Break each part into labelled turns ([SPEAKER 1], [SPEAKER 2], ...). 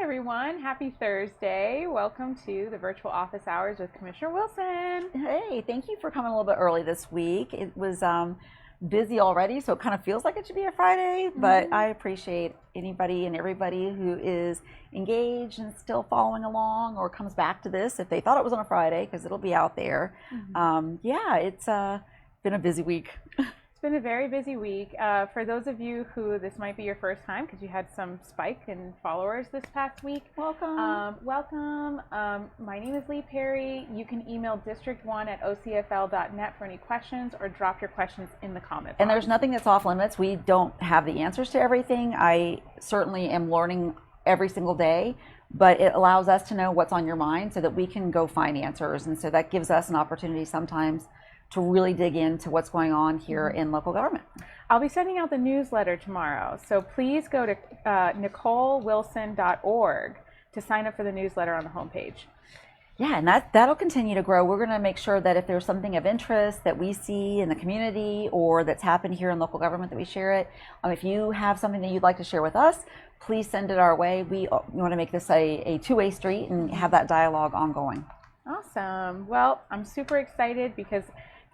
[SPEAKER 1] everyone. Happy Thursday. Welcome to the virtual office hours with Commissioner Wilson.
[SPEAKER 2] Hey, thank you for coming a little bit early this week. It was busy already, so it kind of feels like it should be a Friday, but I appreciate anybody and everybody who is engaged and still following along or comes back to this if they thought it was on a Friday, because it'll be out there. Yeah, it's been a busy week.
[SPEAKER 1] It's been a very busy week. For those of you who this might be your first time because you had some spike in followers this past week, welcome. My name is Lee Perry. You can email district1@ocfl.net for any questions or drop your questions in the comment box.
[SPEAKER 2] And there's nothing that's off limits. We don't have the answers to everything. I certainly am learning every single day, but it allows us to know what's on your mind so that we can go find answers. And so that gives us an opportunity sometimes to really dig into what's going on here in local government.
[SPEAKER 1] I'll be sending out the newsletter tomorrow, so please go to NicoleWilson.org to sign up for the newsletter on the homepage.
[SPEAKER 2] Yeah, and that'll continue to grow. We're going to make sure that if there's something of interest that we see in the community or that's happened here in local government, that we share it. If you have something that you'd like to share with us, please send it our way. We want to make this a two-way street and have that dialogue ongoing.
[SPEAKER 1] Awesome. Well, I'm super excited because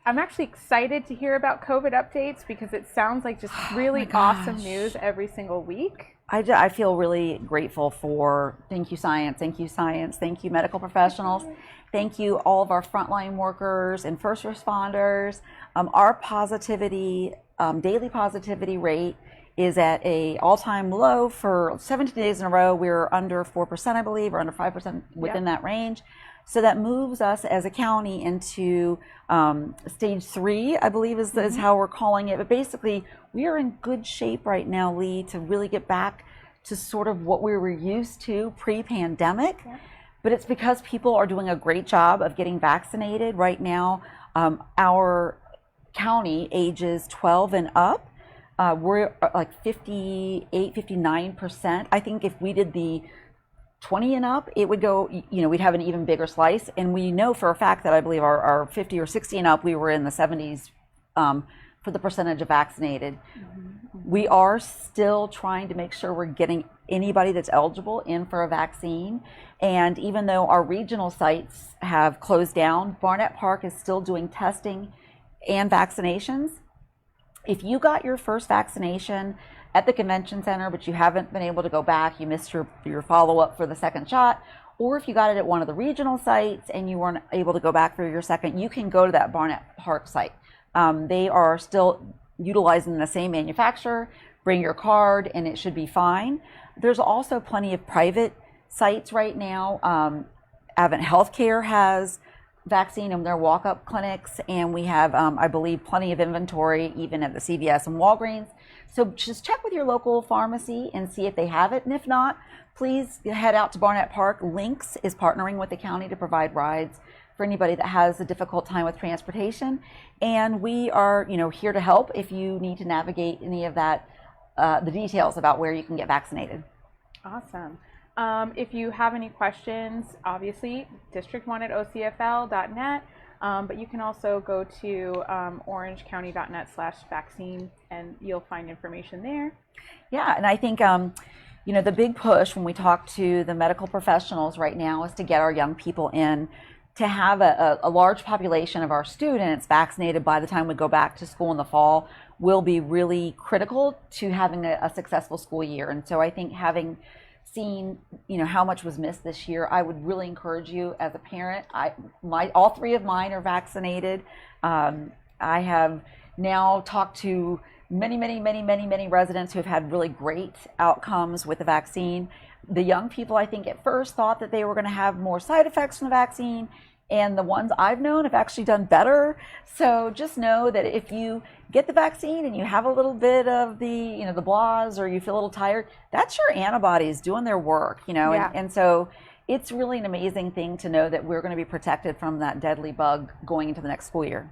[SPEAKER 1] I'm actually excited to hear about COVID updates because it sounds like just really awesome news every single week.
[SPEAKER 2] I feel really grateful for, thank you science, thank you medical professionals, thank you all of our frontline workers and first responders. Our positivity, daily positivity rate is at a all-time low for 17 days in a row. We're under 4%, I believe, or under 5% within that range. So that moves us as a county into stage 3, I believe is how we're calling it. But basically, we are in good shape right now, Lee, to really get back to sort of what we were used to pre-pandemic. But it's because people are doing a great job of getting vaccinated. Right now, our county ages 12 and up, we're like 58, 59%. I think if we did the 20 and up, it would go, we'd have an even bigger slice. And we know for a fact that I believe our 50 or 60 and up, we were in the 70s for the percentage of vaccinated. We are still trying to make sure we're getting anybody that's eligible in for a vaccine. And even though our regional sites have closed down, Barnett Park is still doing testing and vaccinations. If you got your first vaccination at the convention center, but you haven't been able to go back, you missed your follow-up for the second shot, or if you got it at one of the regional sites and you weren't able to go back for your second, you can go to that Barnett Park site. They are still utilizing the same manufacturer. Bring your card and it should be fine. There's also plenty of private sites right now. Avalon Healthcare has vaccine in their walk-up clinics, and we have, I believe, plenty of inventory even at the CVS and Walgreens. So just check with your local pharmacy and see if they have it, and if not, please head out to Barnett Park. Lynx is partnering with the county to provide rides for anybody that has a difficult time with transportation, and we are, here to help if you need to navigate any of that, the details about where you can get vaccinated.
[SPEAKER 1] Awesome. If you have any questions, obviously, district1@ocfl.net, but you can also go to orangecounty.net/vaccine and you'll find information there.
[SPEAKER 2] Yeah, and I think, the big push when we talk to the medical professionals right now is to get our young people in, to have a large population of our students vaccinated by the time we go back to school in the fall will be really critical to having a successful school year. And so I think having seen how much was missed this year, I would really encourage you as a parent. All 3 of mine are vaccinated. I have now talked to many residents who have had really great outcomes with the vaccine. The young people, I think, at first thought that they were going to have more side effects from the vaccine, and the ones I've known have actually done better. So just know that if you get the vaccine and you have a little bit of the, the blahs, or you feel a little tired, that's your antibodies doing their work, and so it's really an amazing thing to know that we're going to be protected from that deadly bug going into the next school year.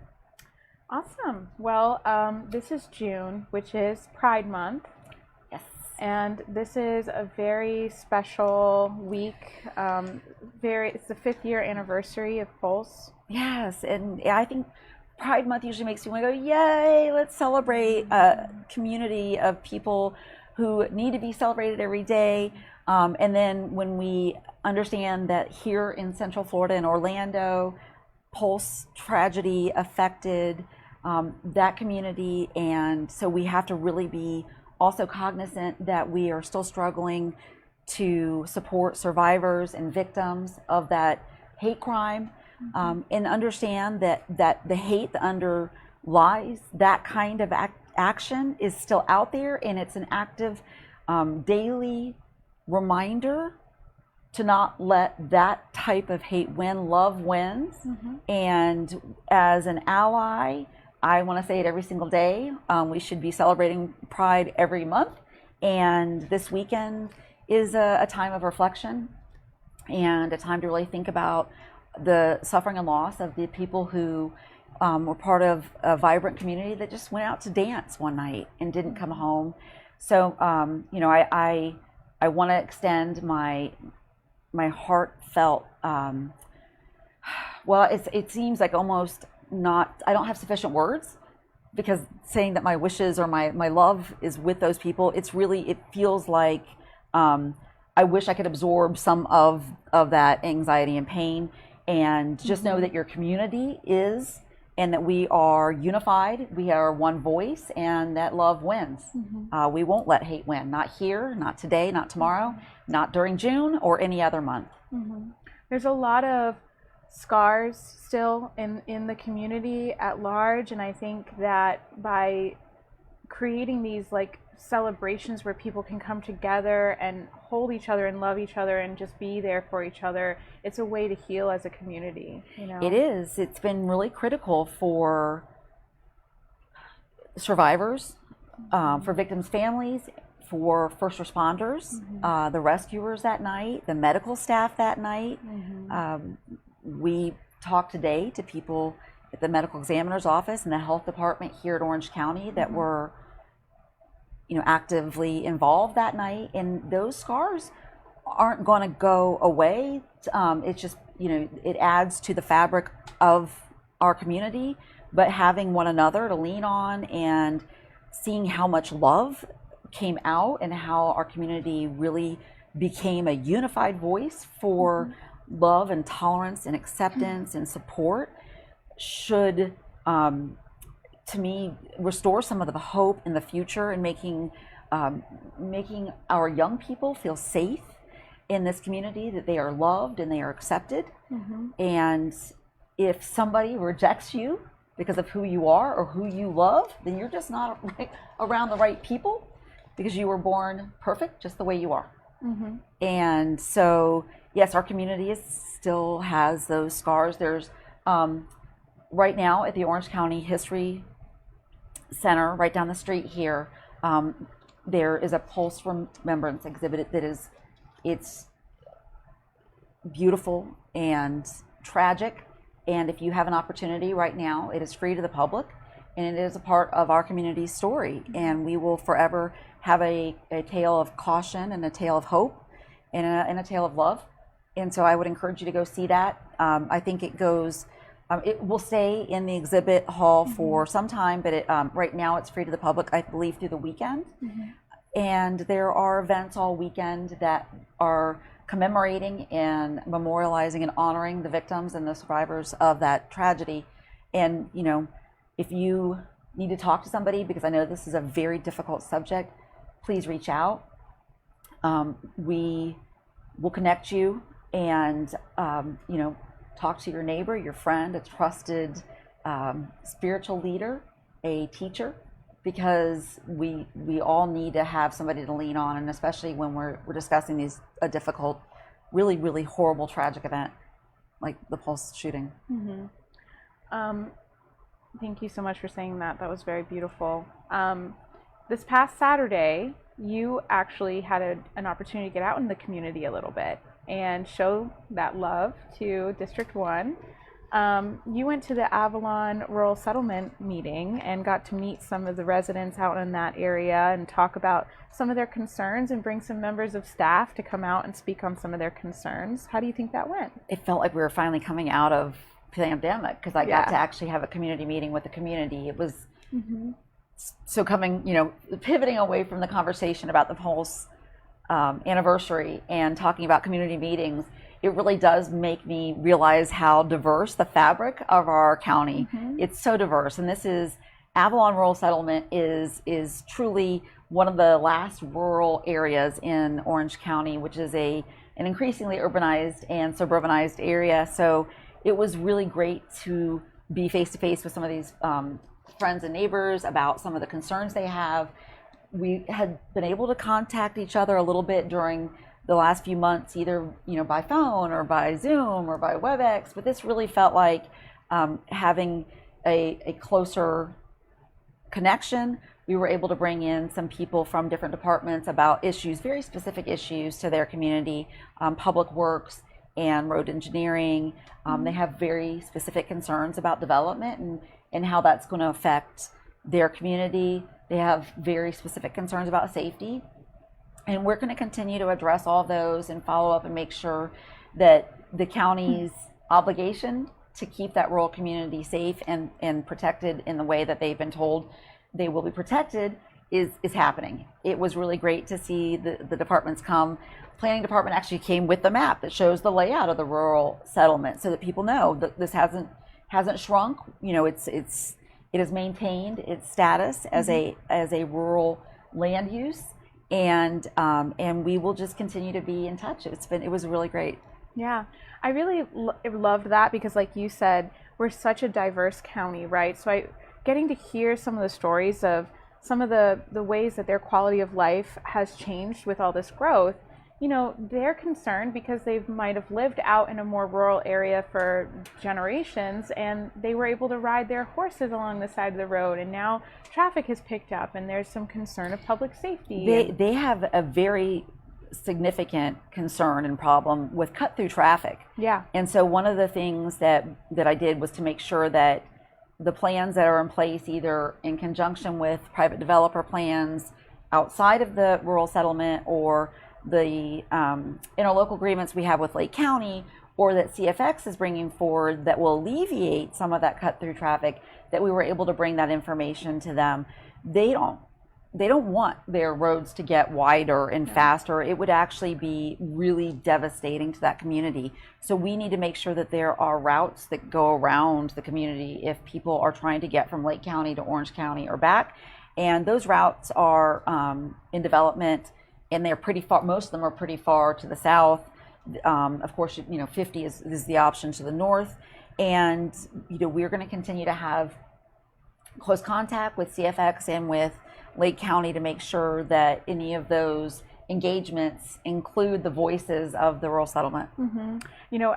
[SPEAKER 1] Awesome. Well, this is June, which is Pride Month.
[SPEAKER 2] Yes.
[SPEAKER 1] And this is a very special week. It's the 5th year anniversary of Pulse.
[SPEAKER 2] Yes, and I think Pride Month usually makes you want to go, yay, let's celebrate a community of people who need to be celebrated every day. And then when we understand that here in Central Florida, in Orlando, Pulse tragedy affected that community, and so we have to really be also cognizant that we are still struggling to support survivors and victims of that hate crime, and understand that the hate that underlies that kind of action is still out there, and it's an active daily reminder to not let that type of hate win. Love wins. And as an ally, I want to say it every single day, we should be celebrating Pride every month, and this weekend is a time of reflection and a time to really think about the suffering and loss of the people who were part of a vibrant community that just went out to dance one night and didn't come home. So you know, I want to extend my heartfelt, well, it seems like almost not, I don't have sufficient words, because saying that my wishes or my love is with those people, it's really, it feels like I wish I could absorb some of that anxiety and pain, and just know that your community is, and that we are unified, we are one voice, and that love wins. We won't let hate win, not here, not today, not tomorrow, not during June or any other month.
[SPEAKER 1] There's a lot of scars still in the community at large, and I think that by creating these like celebrations where people can come together and hold each other and love each other and just be there for each other, it's a way to heal as a community, you know?
[SPEAKER 2] It is. It's been really critical for survivors, for victims' families, for first responders, the rescuers that night, the medical staff that night. We talked today to people at the medical examiner's office and the health department here at Orange County that were, you know, actively involved that night, and those scars aren't going to go away. It's just, you know, it adds to the fabric of our community, but having one another to lean on and seeing how much love came out and how our community really became a unified voice for love and tolerance and acceptance and support should, to me, restore some of the hope in the future, and making our young people feel safe in this community, that they are loved and they are accepted. And if somebody rejects you because of who you are or who you love, then you're just not around the right people, because you were born perfect just the way you are. And so, yes, our community still has those scars. There's right now at the Orange County History Center, right down the street here, there is a Pulse Remembrance exhibit that is, it's beautiful and tragic. And if you have an opportunity right now, it is free to the public, and it is a part of our community's story. And we will forever have a tale of caution and a tale of hope and a tale of love. And so I would encourage you to go see that. I think it goes, it will stay in the exhibit hall for some time, but right now it's free to the public, I believe, through the weekend. And there are events all weekend that are commemorating and memorializing and honoring the victims and the survivors of that tragedy. And, you know, if you need to talk to somebody, because I know this is a very difficult subject, please reach out. We will connect you, and, you know, talk to your neighbor, your friend, a trusted spiritual leader, a teacher, because we all need to have somebody to lean on, and especially when we're discussing a difficult, really, really horrible, tragic event like the Pulse shooting.
[SPEAKER 1] Thank you so much for saying that. That was very beautiful. This past Saturday, you actually had an opportunity to get out in the community a little bit and show that love to District 1. You went to the Avalon Rural Settlement meeting and got to meet some of the residents out in that area and talk about some of their concerns, and bring some members of staff to come out and speak on some of their concerns. How do you think that went?
[SPEAKER 2] It felt like we were finally coming out of pandemic, because I got to actually have a community meeting with the community. It was so coming, you know, pivoting away from the conversation about the Pulse anniversary and talking about community meetings, it really does make me realize how diverse the fabric of our county. It's so diverse, and this is Avalon Rural Settlement is truly one of the last rural areas in Orange County, which is an increasingly urbanized and suburbanized area. So it was really great to be face to face with some of these friends and neighbors about some of the concerns they have. We had been able to contact each other a little bit during the last few months, either by phone or by Zoom or by WebEx, but this really felt like having a closer connection. We were able to bring in some people from different departments about issues, very specific issues to their community, public works and road engineering. They have very specific concerns about development and how that's going to affect their community. They have very specific concerns about safety. And we're going to continue to address all of those and follow up and make sure that the county's obligation to keep that rural community safe and protected in the way that they've been told they will be protected is happening. It was really great to see the departments come. Planning department actually came with the map that shows the layout of the rural settlement so that people know that this hasn't shrunk. It has maintained its status as a rural land use. And we will just continue to be in touch. It was really great.
[SPEAKER 1] Yeah, I really loved that because, like you said, we're such a diverse county, right? So getting to hear some of the stories of some of the ways that their quality of life has changed with all this growth. They're concerned because they might have lived out in a more rural area for generations, and they were able to ride their horses along the side of the road, and now traffic has picked up and there's some concern of public safety.
[SPEAKER 2] They have a very significant concern and problem with cut through traffic.
[SPEAKER 1] Yeah.
[SPEAKER 2] And so one of the things that I did was to make sure that the plans that are in place, either in conjunction with private developer plans outside of the rural settlement or the interlocal agreements we have with Lake County, or that CFX is bringing forward that will alleviate some of that cut through traffic, that we were able to bring that information to them. They don't want their roads to get wider and faster. It would actually be really devastating to that community. So we need to make sure that there are routes that go around the community if people are trying to get from Lake County to Orange County or back. And those routes are in development, and they're pretty far. Most of them are pretty far to the south. Of course, 50 is the option to the north. And we're going to continue to have close contact with CFX and with Lake County to make sure that any of those engagements include the voices of the rural settlement.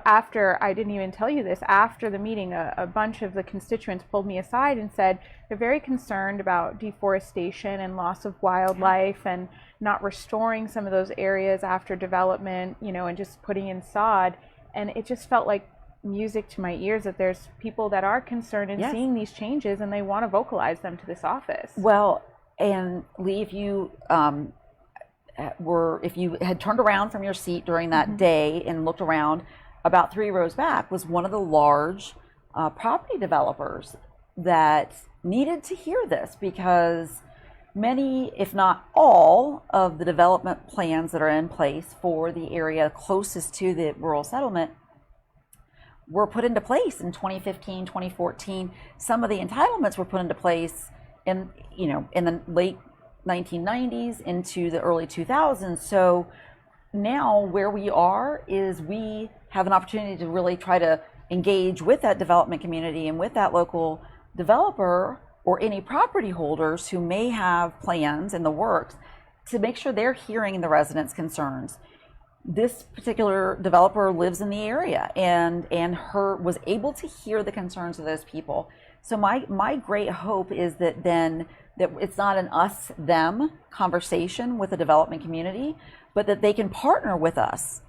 [SPEAKER 1] After, I didn't even tell you this, after the meeting, a bunch of the constituents pulled me aside and said they're very concerned about deforestation and loss of wildlife and not restoring some of those areas after development, and just putting in sod. And it just felt like music to my ears that there's people that are concerned in seeing these changes and they want to vocalize them to this office.
[SPEAKER 2] Well, and Lee, if you had turned around from your seat during that day and looked around, about 3 rows back was one of the large property developers that needed to hear this, because many, if not all, of the development plans that are in place for the area closest to the rural settlement were put into place in 2015, 2014. Some of the entitlements were put into place in the late 1990s into the early 2000s. So now where we are is we have an opportunity to really try to engage with that development community and with that local developer or any property holders who may have plans in the works to make sure they're hearing the residents' concerns. This particular developer lives in the area and was able to hear the concerns of those people. So my great hope is that it's not an us-them conversation with the development community, but that they can partner with us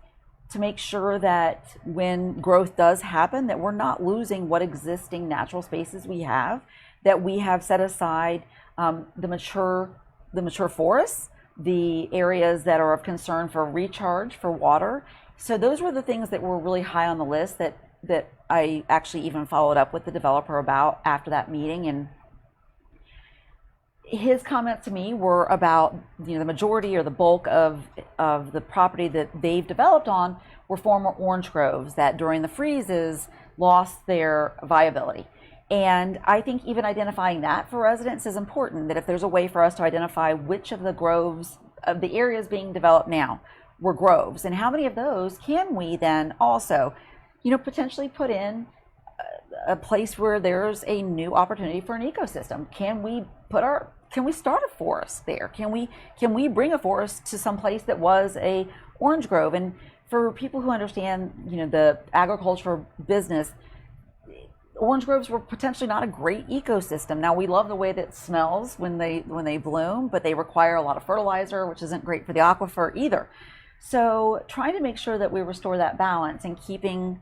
[SPEAKER 2] to make sure that when growth does happen, that we're not losing what existing natural spaces we have, that we have set aside the mature forests, the areas that are of concern for recharge, for water. So those were the things that were really high on the list that I actually even followed up with the developer about after that meeting. And his comments to me were about, the majority or the bulk of the property that they've developed on were former orange groves that during the freezes lost their viability. And I think even identifying that for residents is important, that if there's a way for us to identify which of the groves, of the areas being developed now, were groves, and how many of those can we then also, potentially put in a place where there's a new opportunity for an ecosystem. Can we start a forest there? Can we bring a forest to some place that was a orange grove? And for people who understand, the agricultural business, orange groves were potentially not a great ecosystem. Now, we love the way that it smells when they bloom, but they require a lot of fertilizer, which isn't great for the aquifer either. So trying to make sure that we restore that balance and keeping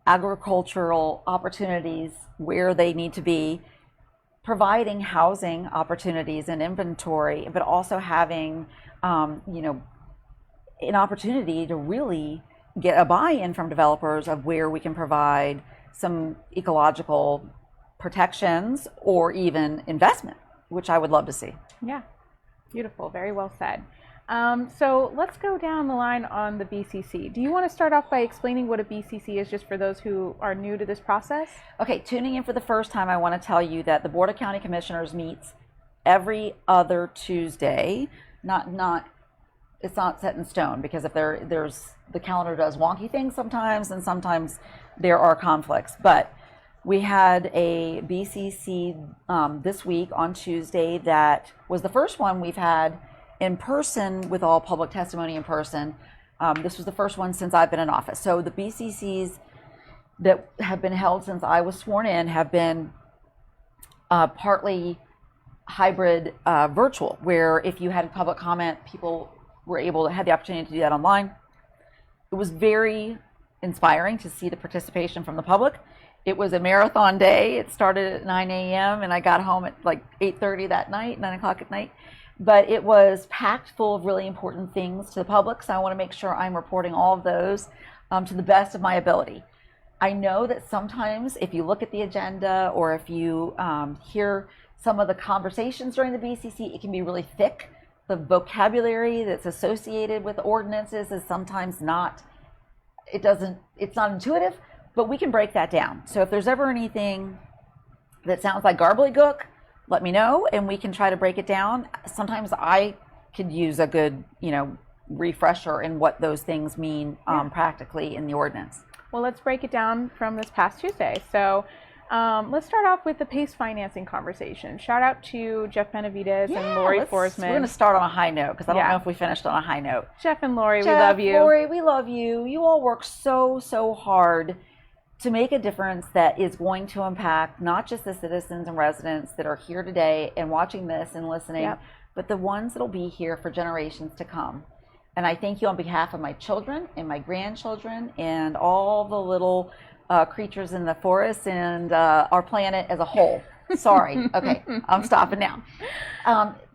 [SPEAKER 2] agricultural opportunities where they need to be, providing housing opportunities and inventory, but also having an opportunity to really get a buy-in from developers of where we can provide some ecological protections or even investment, which I would love to see.
[SPEAKER 1] Yeah, beautiful, very well said. So let's go down the line on the BCC. Do you want to start off by explaining what a BCC is, just for those who are new to this process?
[SPEAKER 2] Okay, tuning in for the first time, I want to tell you that the Board of County Commissioners meets every other Tuesday. It's not set in stone, because if there's the calendar does wonky things sometimes, and sometimes there are conflicts. But we had a BCC this week on Tuesday that was the first one we've had in person, with all public testimony in person. This was the first one since I've been in office. So the BCCs that have been held since I was sworn in have been partly hybrid virtual, where if you had public comment, people were able to have the opportunity to do that online. It was very inspiring to see the participation from the public. It was a marathon day. It started at 9 a.m. and I got home at like 8:30 that night, 9 o'clock at night. But it was packed full of really important things to the public, so I want to make sure I'm reporting all of those to the best of my ability. I know that sometimes if you look at the agenda, or if you hear some of the conversations during the BCC, it can be really thick. The vocabulary that's associated with ordinances is sometimes it's not intuitive, but we can break that down. So if there's ever anything that sounds like gobbledygook, let me know and we can try to break it down. Sometimes I could use a good, refresher in what those things mean practically in the ordinance.
[SPEAKER 1] Well, let's break it down from this past Tuesday. So let's start off with the PACE financing conversation. Shout out to Jeff Benavides and Lori Forsman.
[SPEAKER 2] We're going to start on a high note, because I don't know if we finished on a high note.
[SPEAKER 1] Jeff and Lori, we love you.
[SPEAKER 2] Lori, we love you. You all work so hard to make a difference that is going to impact not just the citizens and residents that are here today and watching this and listening, but the ones that'll be here for generations to come. And I thank you on behalf of my children and my grandchildren and all the little creatures in the forest and our planet as a whole. Sorry. Okay, I'm stopping now.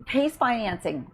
[SPEAKER 2] PACE financing.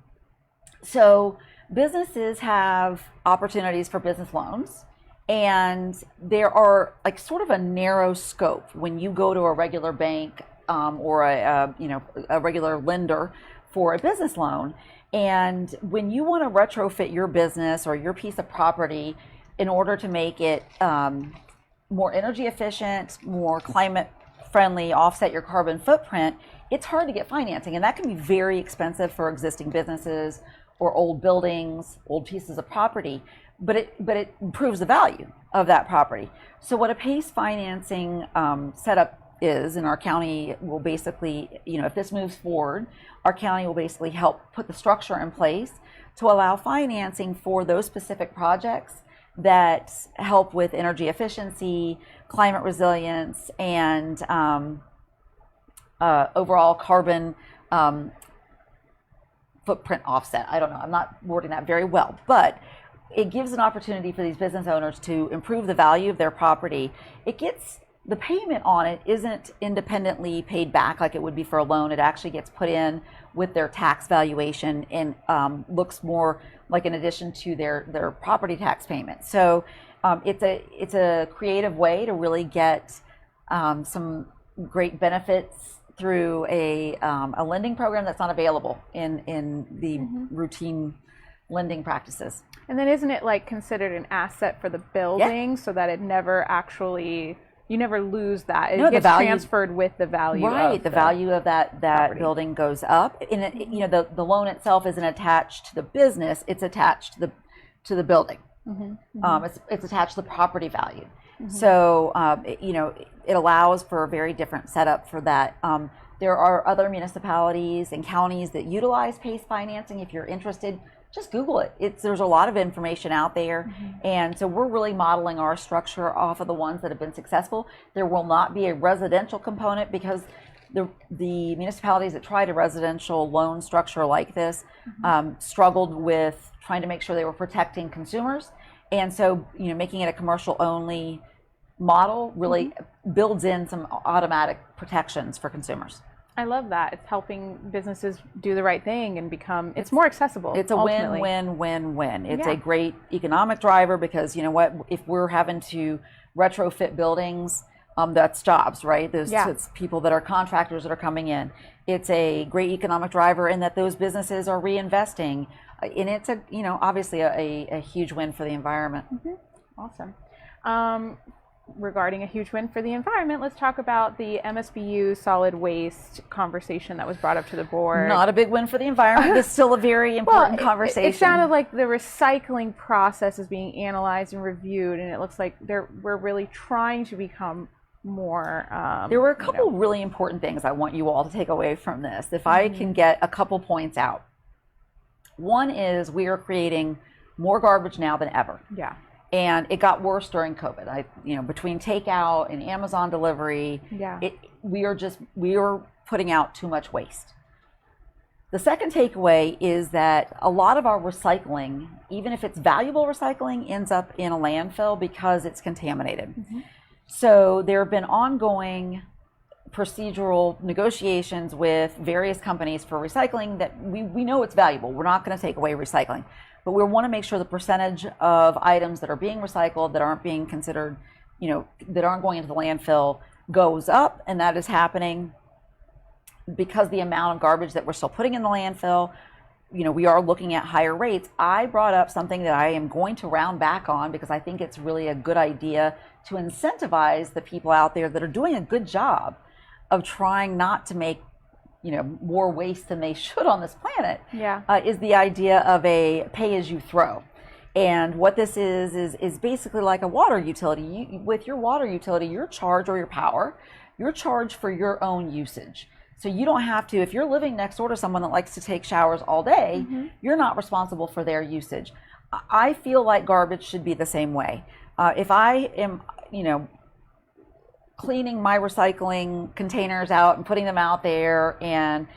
[SPEAKER 2] So businesses have opportunities for business loans. And there are like sort of a narrow scope when you go to a regular bank or a regular lender for a business loan. And when you want to retrofit your business or your piece of property in order to make it more energy efficient, more climate friendly, offset your carbon footprint, it's hard to get financing. And that can be very expensive for existing businesses or old buildings, old pieces of property. But it improves the value of that property. So what a PACE financing setup is, and our county will basically, if this moves forward, our county will basically help put the structure in place to allow financing for those specific projects that help with energy efficiency, climate resilience, and overall carbon footprint offset. I don't know, I'm not wording that very well, but it gives an opportunity for these business owners to improve the value of their property. The payment on it isn't independently paid back like it would be for a loan. It actually gets put in with their tax valuation and looks more like an addition to their property tax payment. So it's a creative way to really get some great benefits through a lending program that's not available in the routine lending practices.
[SPEAKER 1] And then isn't it like considered an asset for the building so that it never actually, you never lose that? It gets transferred with the value.
[SPEAKER 2] Right, the value of that building goes up. And it, you know, the loan itself isn't attached to the business; it's attached to the building. It's attached to the property value. So you know, it allows for a very different setup for that. There are other municipalities and counties that utilize PACE financing. If you're interested, just Google it. There's a lot of information out there. And so we're really modeling our structure off of the ones that have been successful. There will not be a residential component because the municipalities that tried a residential loan structure like this struggled with trying to make sure they were protecting consumers. And so, you know, making it a commercial only model really builds in some automatic protections for consumers.
[SPEAKER 1] I love that. It's helping businesses do the right thing and it's more accessible.
[SPEAKER 2] It's a win-win-win-win. It's a great economic driver because, you know what, if we're having to retrofit buildings, that's jobs, right? It's people that are contractors that are coming in. It's a great economic driver in that those businesses are reinvesting. And it's a, you know, obviously a huge win for the environment.
[SPEAKER 1] Awesome. Regarding a huge win for the environment, let's talk about the MSBU solid waste conversation that was brought up to the board.
[SPEAKER 2] Not a big win for the environment, but still a very important conversation.
[SPEAKER 1] It sounded like the recycling process is being analyzed and reviewed, and it looks like we're really trying to become more.
[SPEAKER 2] There were a couple really important things I want you all to take away from this. If I can get a couple points out. One is we are creating more garbage now than ever.
[SPEAKER 1] Yeah.
[SPEAKER 2] And it got worse during COVID. Between takeout and Amazon delivery, we are putting out too much waste. The second takeaway is that a lot of our recycling, even if it's valuable recycling, ends up in a landfill because it's contaminated. So there have been ongoing procedural negotiations with various companies for recycling that we know it's valuable. We're not going to take away recycling. But we want to make sure the percentage of items that are being recycled, that aren't being considered, that aren't going into the landfill goes up. And that is happening because the amount of garbage that we're still putting in the landfill, we are looking at higher rates. I brought up something that I am going to round back on because I think it's really a good idea to incentivize the people out there that are doing a good job of trying not to make more waste than they should on this planet, is the idea of a pay-as-you-throw. And what this is basically like a water utility. With your water utility, your charge or your power, you're charged for your own usage. So you don't have to, if you're living next door to someone that likes to take showers all day, you're not responsible for their usage. I feel like garbage should be the same way. If I am, cleaning my recycling containers out and putting them out there and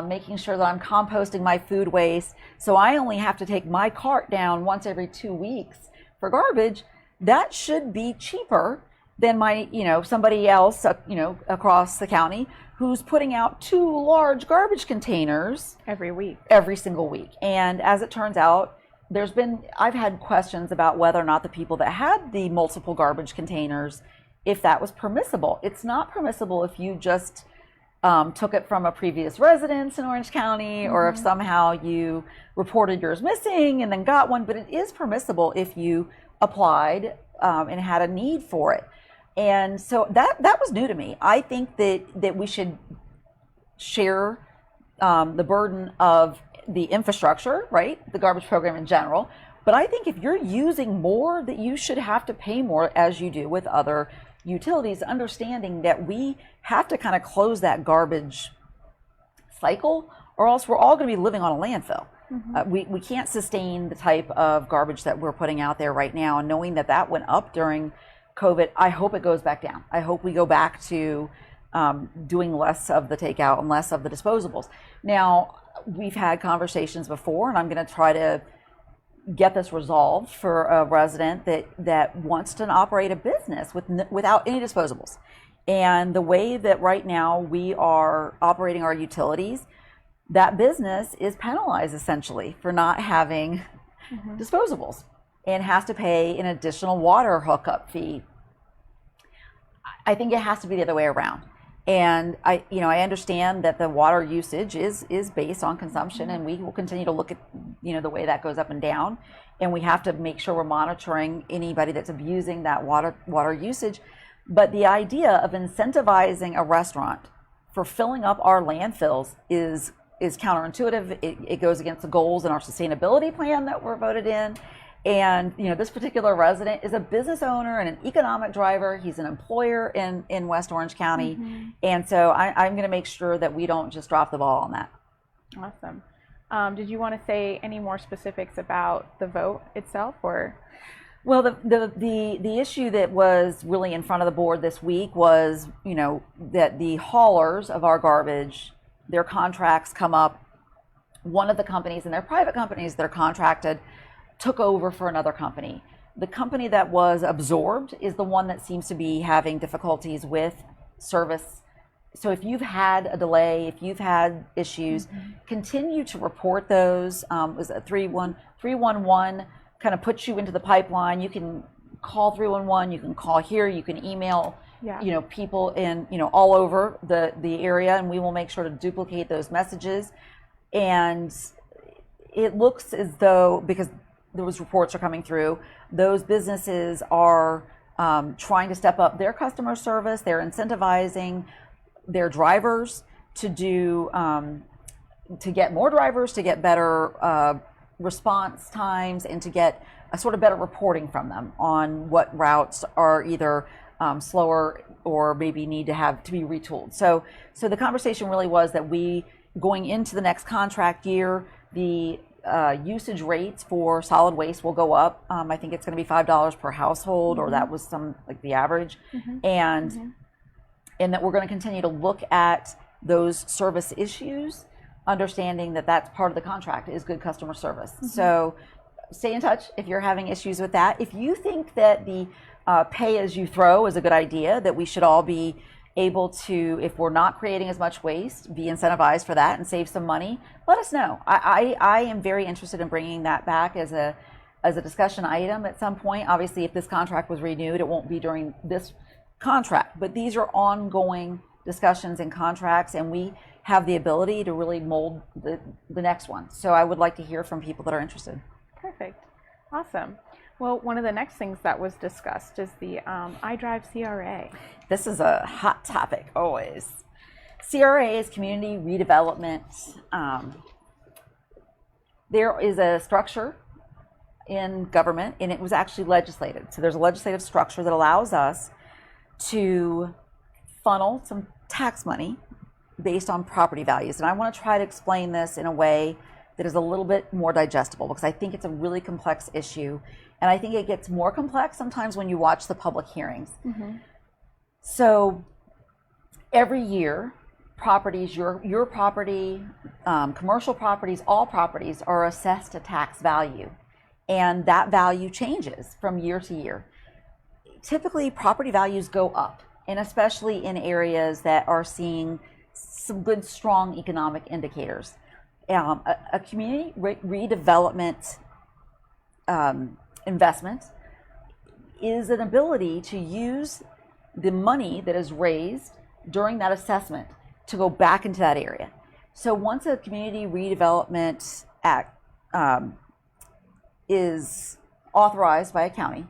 [SPEAKER 2] making sure that I'm composting my food waste, so I only have to take my cart down once every 2 weeks for garbage, that should be cheaper than my, somebody else, across the county who's putting out 2 large garbage containers every single week. And as it turns out, I've had questions about whether or not the people that had the multiple garbage containers, if that was permissible. It's not permissible if you just took it from a previous residence in Orange County, or if somehow you reported yours missing and then got one, but it is permissible if you applied and had a need for it. And so that was new to me. I think that we should share the burden of the infrastructure, right? The garbage program in general. But I think if you're using more, that you should have to pay more, as you do with other utilities, understanding that we have to kind of close that garbage cycle, or else we're all going to be living on a landfill. We can't sustain the type of garbage that we're putting out there right now. And knowing that went up during COVID, I hope it goes back down. I hope we go back to doing less of the takeout and less of the disposables. Now, we've had conversations before, and I'm going to try to get this resolved for a resident that wants to operate a business without any disposables. And the way that right now we are operating our utilities, that business is penalized essentially for not having disposables and has to pay an additional water hookup fee. I think it has to be the other way around. And I understand that the water usage is based on consumption, and we will continue to look at, the way that goes up and down. And we have to make sure we're monitoring anybody that's abusing that water usage. But the idea of incentivizing a restaurant for filling up our landfills is counterintuitive. It goes against the goals in our sustainability plan that were voted in. And this particular resident is a business owner and an economic driver. He's an employer in West Orange County. And so I'm going to make sure that we don't just drop the ball on that.
[SPEAKER 1] Awesome. Did you want to say any more specifics about the vote itself, or?
[SPEAKER 2] Well, the issue that was really in front of the board this week was, that the haulers of our garbage, their contracts come up. One of the companies, and they're private companies, they're contracted, took over for another company. The company that was absorbed is the one that seems to be having difficulties with service. So if you've had a delay, if you've had issues, continue to report those. It was a 311 kind of puts you into the pipeline. You can call 311, you can call here, you can email people in all over the area, and we will make sure to duplicate those messages. And it looks as though, because those reports are coming through, those businesses are trying to step up their customer service. They're incentivizing their drivers to get more drivers, to get better response times, and to get a sort of better reporting from them on what routes are either slower or maybe need to be retooled. So the conversation really was that going into the next contract year, the usage rates for solid waste will go up. I think it's going to be $5 per household, or that was the average. And that we're going to continue to look at those service issues, understanding that that's part of the contract is good customer service. So stay in touch if you're having issues with that. If you think that the pay as you throw is a good idea, that we should all be able to, if we're not creating as much waste, be incentivized for that and save some money, let us know. I am very interested in bringing that back as a discussion item at some point. Obviously, if this contract was renewed, it won't be during this contract, but these are ongoing discussions and contracts, and we have the ability to really mold the next one. So I would like to hear from people that are interested.
[SPEAKER 1] Perfect. Awesome. Well, one of the next things that was discussed is the iDrive CRA.
[SPEAKER 2] This is a hot topic always. CRA is community redevelopment. There is a structure in government, and it was actually legislated. So there's a legislative structure that allows us to funnel some tax money based on property values. And I want to try to explain this in a way that is a little bit more digestible, because I think it's a really complex issue. And I think it gets more complex sometimes when you watch the public hearings. So every year, properties, your property, commercial properties, all properties are assessed a tax value. And that value changes from year to year. Typically, property values go up, and especially in areas that are seeing some good, strong economic indicators. A community redevelopment investment is an ability to use the money that is raised during that assessment to go back into that area. So once a community redevelopment act is authorized by a county,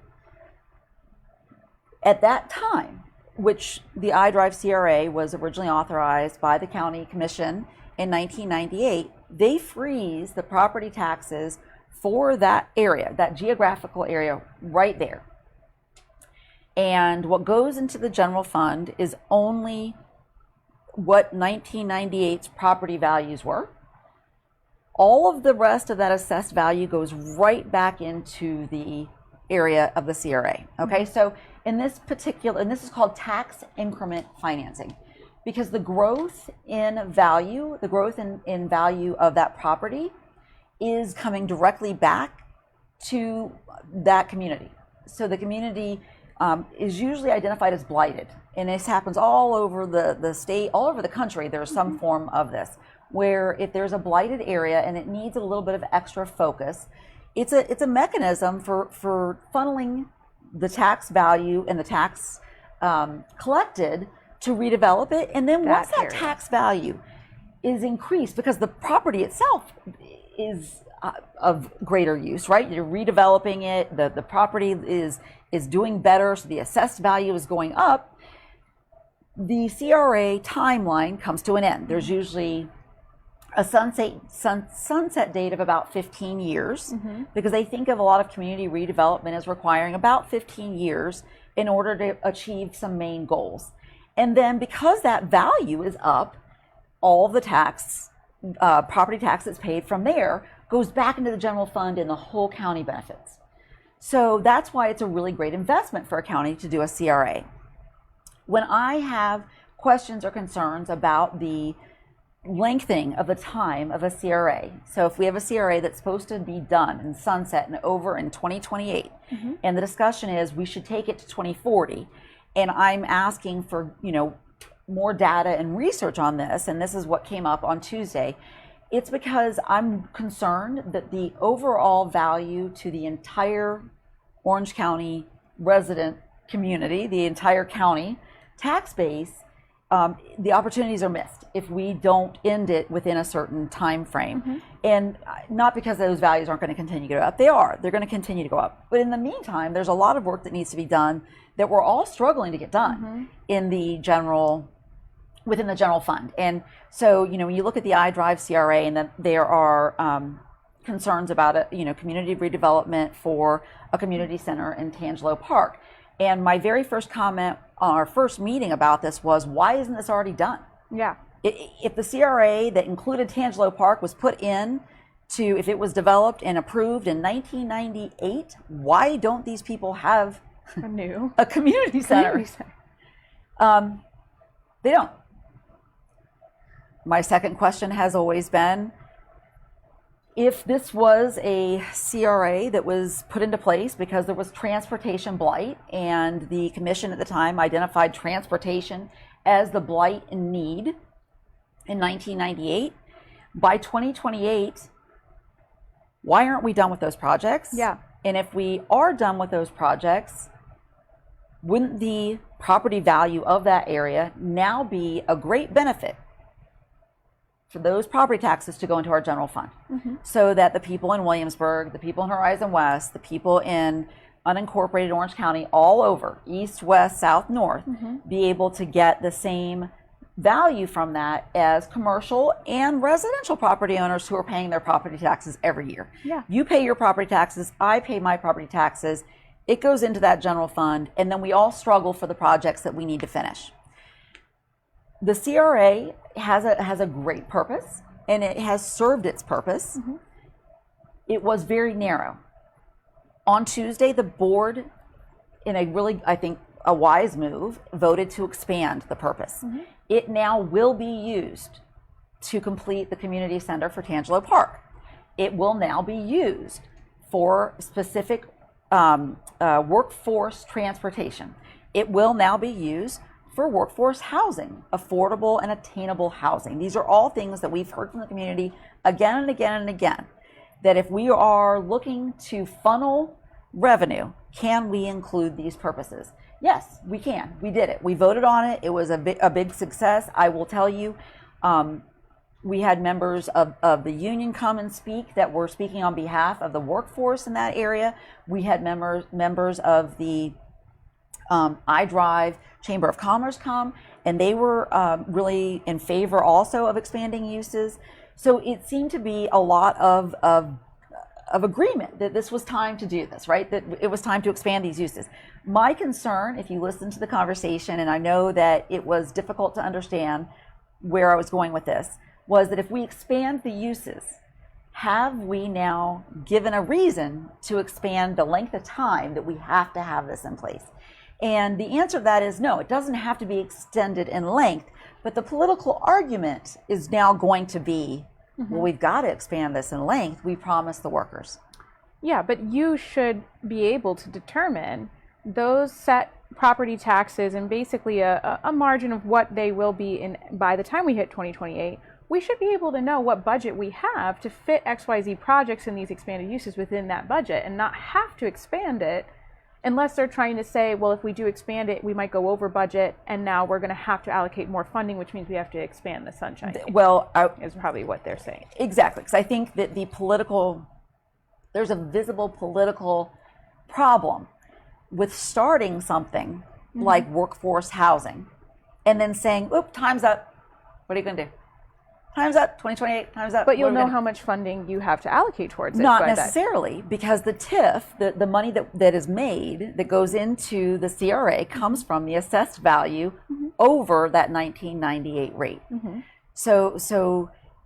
[SPEAKER 2] at that time, which the iDrive CRA was originally authorized by the county commission in 1998, they freeze the property taxes for that area, that geographical area right there. And what goes into the general fund is only what 1998's property values were. All of the rest of that assessed value goes right back into the area of the CRA. Okay, so in this particular, and this is called tax increment financing, because the growth in value, the growth in value of that property is coming directly back to that community. So the community is usually identified as blighted, and this happens all over the state, all over the country. There's some form of this, where if there's a blighted area and it needs a little bit of extra focus, it's a mechanism for funneling the tax value and the tax collected to redevelop it. And then once that
[SPEAKER 1] area.
[SPEAKER 2] tax value is increased, because the property itself is of greater use, right? You're redeveloping it, the property is doing better, so the assessed value is going up. The CRA timeline comes to an end. There's usually a sunset date of about 15 years, because they think of a lot of community redevelopment as requiring about 15 years in order to achieve some main goals. And then because that value is up, all the property tax that's paid from there goes back into the general fund and the whole county benefits. So that's why it's a really great investment for a county to do a CRA. When I have questions or concerns about the lengthening of the time of a CRA, so if we have a CRA that's supposed to be done and sunset and over in 2028, and the discussion is we should take it to 2040, and I'm asking for, more data and research on this, and this is what came up on Tuesday, it's because I'm concerned that the overall value to the entire Orange County resident community, the entire county tax base, the opportunities are missed if we don't end it within a certain time frame. And not because those values aren't going to continue to go up. They're going to continue to go up. But in the meantime, there's a lot of work that needs to be done that we're all struggling to get done within the general fund. And so, when you look at the iDrive CRA, and then there are concerns about community redevelopment for a community center in Tangelo Park. And my very first comment on our first meeting about this was, why isn't this already done?
[SPEAKER 1] Yeah.
[SPEAKER 2] If the CRA that included Tangelo Park was put in if it was developed and approved in 1998, why don't these people have a community center? They don't. My second question has always been, if this was a CRA that was put into place because there was transportation blight, and the commission at the time identified transportation as the blight in need in 1998, by 2028, why aren't we done with those projects?
[SPEAKER 1] Yeah.
[SPEAKER 2] And if we are done with those projects, wouldn't the property value of that area now be a great benefit for those property taxes to go into our general fund, so that the people in Williamsburg, the people in Horizon West, the people in unincorporated Orange County, all over, east, west, south, north, be able to get the same value from that as commercial and residential property owners who are paying their property taxes every year.
[SPEAKER 1] Yeah.
[SPEAKER 2] You pay your property taxes, I pay my property taxes, it goes into that general fund, and then we all struggle for the projects that we need to finish. The CRA has a great purpose, and it has served its purpose. It was very narrow. On Tuesday, the board, in a really, I think, a wise move, voted to expand the purpose. It now will be used to complete the community center for Tangelo Park. It will now be used for specific workforce transportation. It will now be used for workforce housing, affordable and attainable housing. These are all things that we've heard from the community again and again and again, that if we are looking to funnel revenue, can we include these purposes? Yes, we can. We did it. We voted on it. It was a big success. I will tell you, we had members of the union come and speak that were speaking on behalf of the workforce in that area. We had members of the iDrive Chamber of Commerce come, and they were really in favor also of expanding uses. So it seemed to be a lot of agreement that this was time to do this, right? That it was time to expand these uses. My concern, if you listen to the conversation, and I know that it was difficult to understand where I was going with this, was that if we expand the uses, have we now given a reason to expand the length of time that we have to have this in place? And the answer to that is no, it doesn't have to be extended in length, but the political argument is now going to be, well, we've got to expand this in length. We promised the workers.
[SPEAKER 1] Yeah, but you should be able to determine those set property taxes and basically a margin of what they will be in by the time we hit 2028. We should be able to know what budget we have to fit XYZ projects in these expanded uses within that budget, and not have to expand it unless they're trying to say, well, if we do expand it, we might go over budget, and now we're going to have to allocate more funding, which means we have to expand the sunshine.
[SPEAKER 2] Well,
[SPEAKER 1] is probably what they're saying.
[SPEAKER 2] Exactly, because I think that there's a visible political problem with starting something like workforce housing and then saying, oop, time's up. What are you going to do? Time's up, 2028, time's up.
[SPEAKER 1] But you'll know how much funding you have to allocate towards it.
[SPEAKER 2] Not necessarily, because the TIF, the money that is made, that goes into the CRA, comes from the assessed value over that 1998 rate. So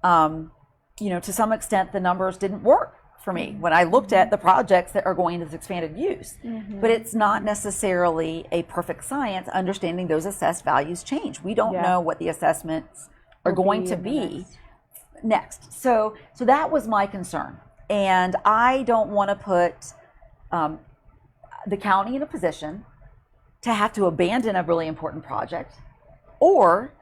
[SPEAKER 2] to some extent, the numbers didn't work for me when I looked at the projects that are going to this expanded use. But it's not necessarily a perfect science. Understanding those assessed values change. We don't know what the assessments are going to be next. So that was my concern. And I don't want to put the county in a position to have to abandon a really important project, or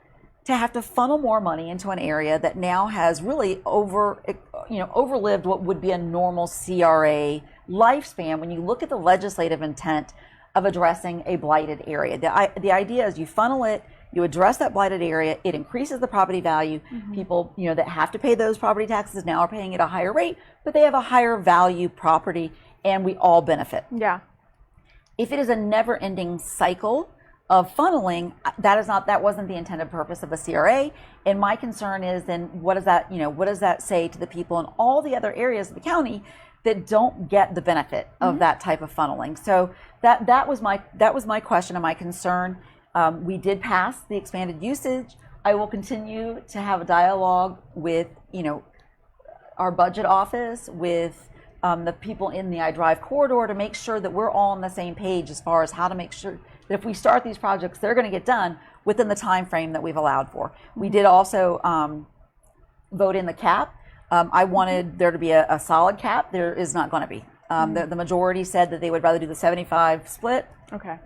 [SPEAKER 2] to have to funnel more money into an area that now has really overlived what would be a normal CRA lifespan when you look at the legislative intent of addressing a blighted area. The idea is you funnel it, you address that blighted area, it increases the property value. People, that have to pay those property taxes now are paying at a higher rate, but they have a higher value property, and we all benefit.
[SPEAKER 1] Yeah.
[SPEAKER 2] If it is a never-ending cycle of funneling, that wasn't the intended purpose of a CRA. And my concern is then what does that say to the people in all the other areas of the county that don't get the benefit of that type of funneling? So that was my question and my concern. We did pass the expanded usage. I will continue to have a dialogue with our budget office, with the people in the iDrive corridor, to make sure that we're all on the same page as far as how to make sure that if we start these projects, they're going to get done within the time frame that we've allowed for. We did also vote in the cap. I wanted there to be a solid cap. There is not going to be. The majority said that they would rather do the 75 split.
[SPEAKER 1] Okay.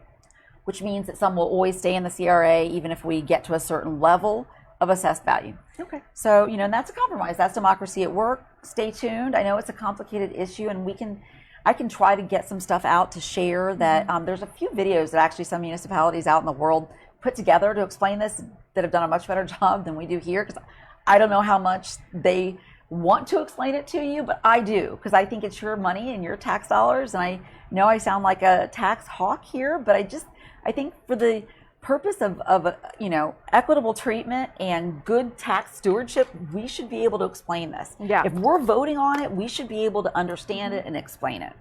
[SPEAKER 2] Which means that some will always stay in the CRA even if we get to a certain level of assessed value.
[SPEAKER 1] Okay.
[SPEAKER 2] So, and that's a compromise. That's democracy at work. Stay tuned. I know it's a complicated issue, and I can try to get some stuff out to share that. There's a few videos that actually some municipalities out in the world put together to explain this that have done a much better job than we do here, because I don't know how much they want to explain it to you, but I do, because I think it's your money and your tax dollars, and I know I sound like a tax hawk here, but I think for the purpose of equitable treatment and good tax stewardship, we should be able to explain this.
[SPEAKER 1] Yeah.
[SPEAKER 2] If we're voting on it, we should be able to understand it and explain it.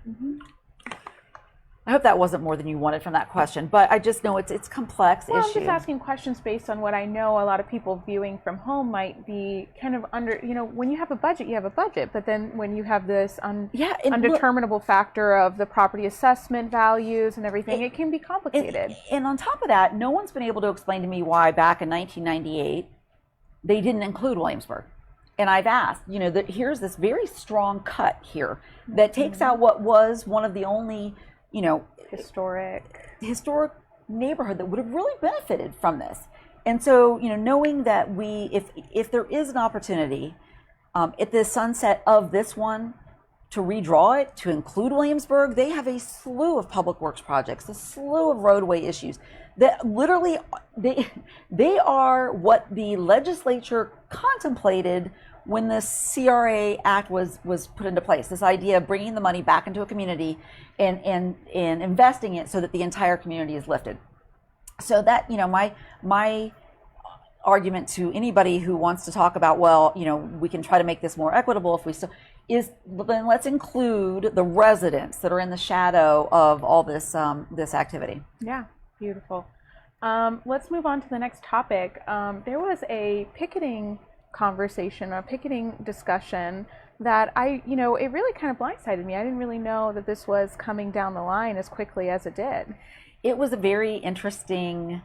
[SPEAKER 2] I hope that wasn't more than you wanted from that question, but I just know it's complex issue.
[SPEAKER 1] I'm just asking questions based on what I know a lot of people viewing from home might be kind of under, when you have a budget, you have a budget, but then when you have this undeterminable factor of the property assessment values and everything, it can be complicated.
[SPEAKER 2] And on top of that, no one's been able to explain to me why back in 1998, they didn't include Williamsburg. And I've asked, that here's this very strong cut here that takes out what was one of the only historic neighborhood that would have really benefited from this. And so, knowing that if there is an opportunity at the sunset of this one to redraw it, to include Williamsburg, they have a slew of public works projects, a slew of roadway issues that literally, they are what the legislature contemplated when the CRA Act was put into place. This idea of bringing the money back into a community and investing it so that the entire community is lifted. So that, my argument to anybody who wants to talk about, we can try to make this more equitable if we still, is then let's include the residents that are in the shadow of all this this activity.
[SPEAKER 1] Yeah, beautiful. Let's move on to the next topic. There was a picketing conversation, a picketing discussion that it really kind of blindsided me. I didn't really know that this was coming down the line as quickly as it did.
[SPEAKER 2] It was a very interesting.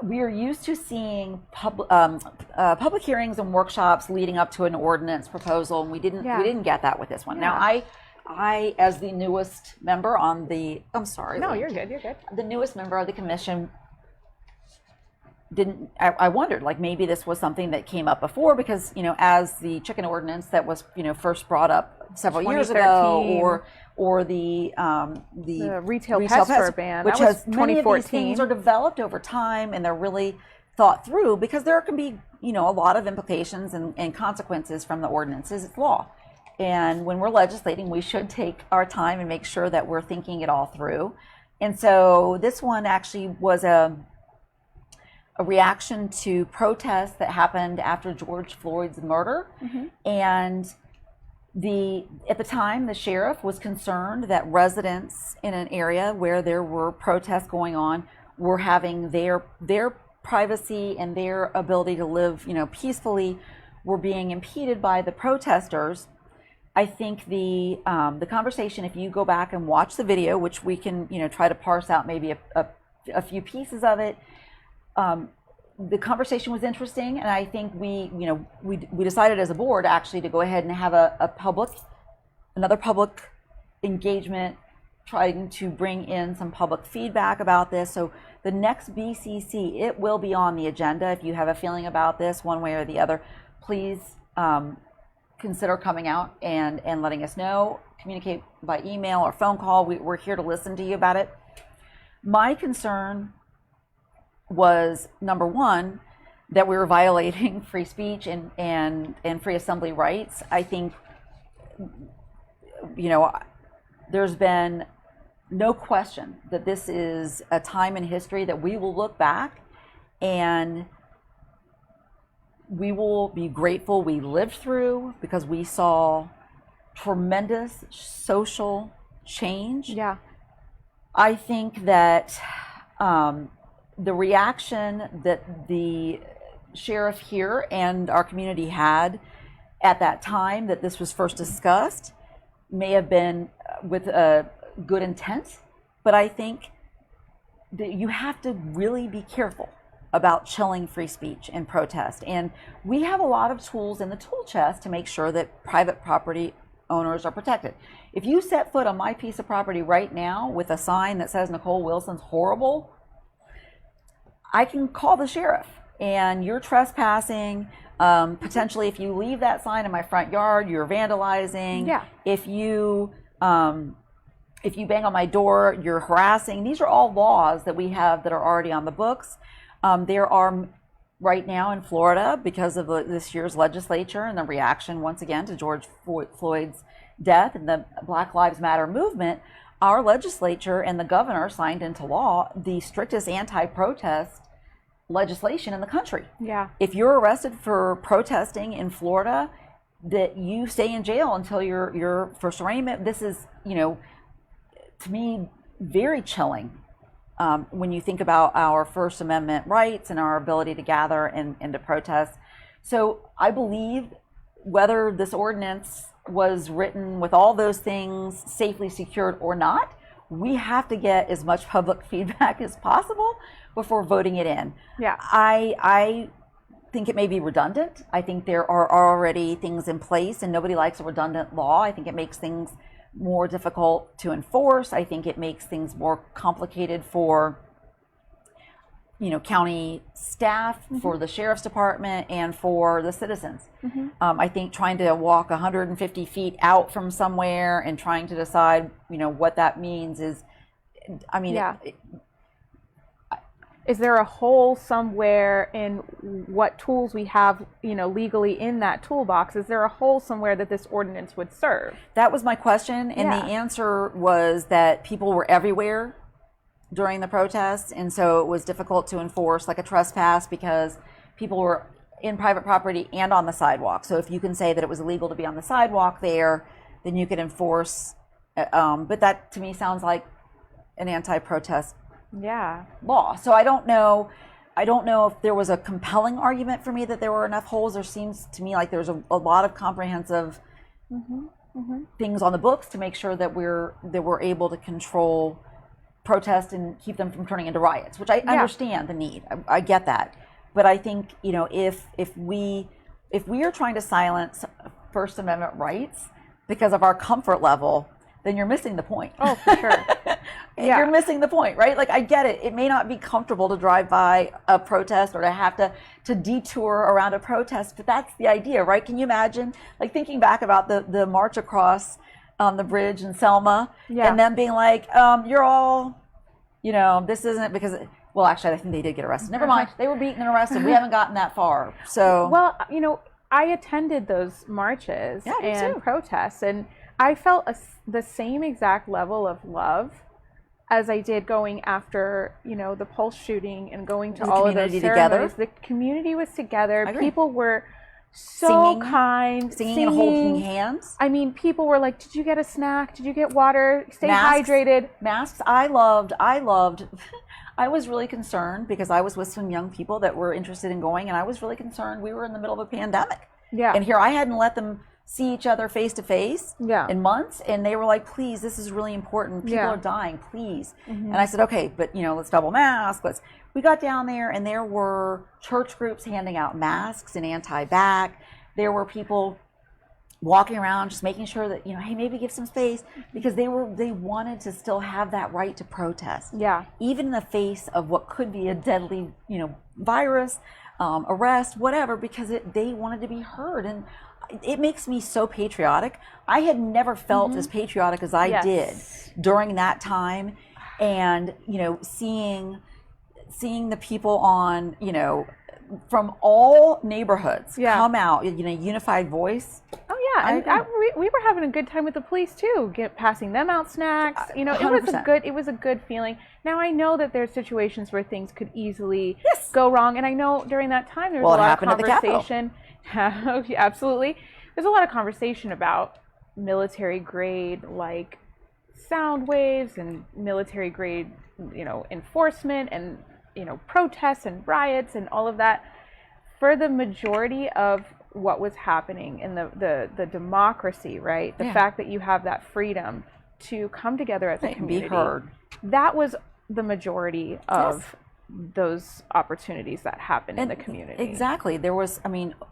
[SPEAKER 2] We are used to seeing public hearings and workshops leading up to an ordinance proposal, and we didn't get that with this one. Yeah. Now, I, as the newest member on the, I'm sorry.
[SPEAKER 1] No, you're good. You're good.
[SPEAKER 2] The newest member of the commission. I wondered, maybe this was something that came up before, because as the chicken ordinance that was first brought up several years ago,
[SPEAKER 1] 2013.
[SPEAKER 2] or the
[SPEAKER 1] retail pet store ban,
[SPEAKER 2] which
[SPEAKER 1] that was
[SPEAKER 2] has many of these things
[SPEAKER 1] 2014.
[SPEAKER 2] are developed over time, and they're really thought through because there can be, you know, a lot of implications and consequences from the ordinances. It's law. And when we're legislating, we should take our time and make sure that we're thinking it all through. And so this one actually was a reaction to protests that happened after George Floyd's murder. And at the time, the sheriff was concerned that residents in an area where there were protests going on were having their privacy and their ability to live, you know, peacefully, were being impeded by the protesters. I think the conversation, if you go back and watch the video, which we can, you know, try to parse out maybe a few pieces of it, the conversation was interesting, and I think we decided as a board actually to go ahead and have another public engagement, trying to bring in some public feedback about this. So the next BCC, it will be on the agenda. If you have a feeling about this one way or the other, please consider coming out and letting us know. Communicate by email or phone call. We're here to listen to you about it. My concern was, number one, that we were violating free speech and free assembly rights. I think, you know, there's been no question that this is a time in history that we will look back and we will be grateful we lived through, because we saw tremendous social change.
[SPEAKER 1] Yeah.
[SPEAKER 2] I think that the reaction that the sheriff here and our community had at that time that this was first discussed may have been with a good intent, but I think that you have to really be careful about chilling free speech and protest. And we have a lot of tools in the tool chest to make sure that private property owners are protected. If you set foot on my piece of property right now with a sign that says Nicole Wilson's horrible, I can call the sheriff, and you're trespassing. Potentially, if you leave that sign in my front yard, you're vandalizing.
[SPEAKER 1] Yeah.
[SPEAKER 2] If you bang on my door, you're harassing. These are all laws that we have that are already on the books. There are right now in Florida, because of this year's legislature and the reaction once again to George Floyd's death and the Black Lives Matter movement, our legislature and the governor signed into law the strictest anti-protest legislation in the country.
[SPEAKER 1] Yeah.
[SPEAKER 2] If you're arrested for protesting in Florida, that you stay in jail until your first arraignment. This is, you know, to me, very chilling when you think about our First Amendment rights and our ability to gather and to protest. So I believe whether this ordinance was written with all those things safely secured or not, we have to get as much public feedback as possible before voting it in.
[SPEAKER 1] Yeah.
[SPEAKER 2] I think it may be redundant. I think there are already things in place, and nobody likes a redundant law. I think it makes things more difficult to enforce. I think it makes things more complicated for, you know, county staff, for the sheriff's department, and for the citizens. I think trying to walk 150 feet out from somewhere and trying to decide, you know, what that means is, I mean,
[SPEAKER 1] yeah. Is there a hole somewhere in what tools we have, you know, legally in that toolbox? Is there a hole somewhere that this ordinance would serve?
[SPEAKER 2] That was my question, and the answer was that people were everywhere during the protests, and so it was difficult to enforce like a trespass because people were in private property and on the sidewalk. So if you can say that it was illegal to be on the sidewalk there, then you could enforce. But that to me sounds like an anti-protest law. So I don't know if there was a compelling argument for me that there were enough holes. There seems to me like there's a lot of comprehensive things on the books to make sure that we're able to control protest and keep them from turning into riots, which I understand the need. I get that. But I think, you know, if we are trying to silence First Amendment rights because of our comfort level, then you're missing the point.
[SPEAKER 1] Oh, for sure.
[SPEAKER 2] you're missing the point, right? Like, I get it. It may not be comfortable to drive by a protest or to have to detour around a protest, but that's the idea, right? Can you imagine, like, thinking back about the march across the bridge in Selma, and them being like, you're all, this isn't because, well, actually, I think they did get arrested. Never mind. They were beaten and arrested. We haven't gotten that far. So,
[SPEAKER 1] well, I attended those marches and protests, and I felt the same exact level of love as I did going after, the Pulse shooting and going to all of those ceremonies. The community was together. People were so kind.
[SPEAKER 2] Singing and holding hands.
[SPEAKER 1] I mean, people were like, did you get a snack? Did you get water? Stay hydrated.
[SPEAKER 2] Masks. I loved. I was really concerned because I was with some young people that were interested in going, and I was really concerned. We were in the middle of a pandemic. Yeah. And here I hadn't let them see each other face to face in months, and they were like, please, this is really important. People are dying, please. And I said, okay, but let's double mask. We got down there, and there were church groups handing out masks and anti-bac. There were people walking around just making sure that, hey, maybe give some space, because they wanted to still have that right to protest. Yeah. Even in the face of what could be a deadly, virus, arrest, whatever, because they wanted to be heard. And it makes me so patriotic. I had never felt as patriotic as I did during that time. And, seeing the people on, from all neighborhoods come out, unified voice. Oh yeah,
[SPEAKER 1] and we were having a good time with the police too, passing them out snacks. It was a good feeling. Now I know that there's situations where things could easily go wrong, and I know during that time there was a lot of conversation. Absolutely, there's a lot of conversation about military grade like sound waves and military grade, enforcement and protests and riots and all of that. For the majority of what was happening in the democracy, right? The fact that you have that freedom to come together as a community,
[SPEAKER 2] be heard.
[SPEAKER 1] That was the majority of those opportunities that happened in the community.
[SPEAKER 2] Exactly. There was,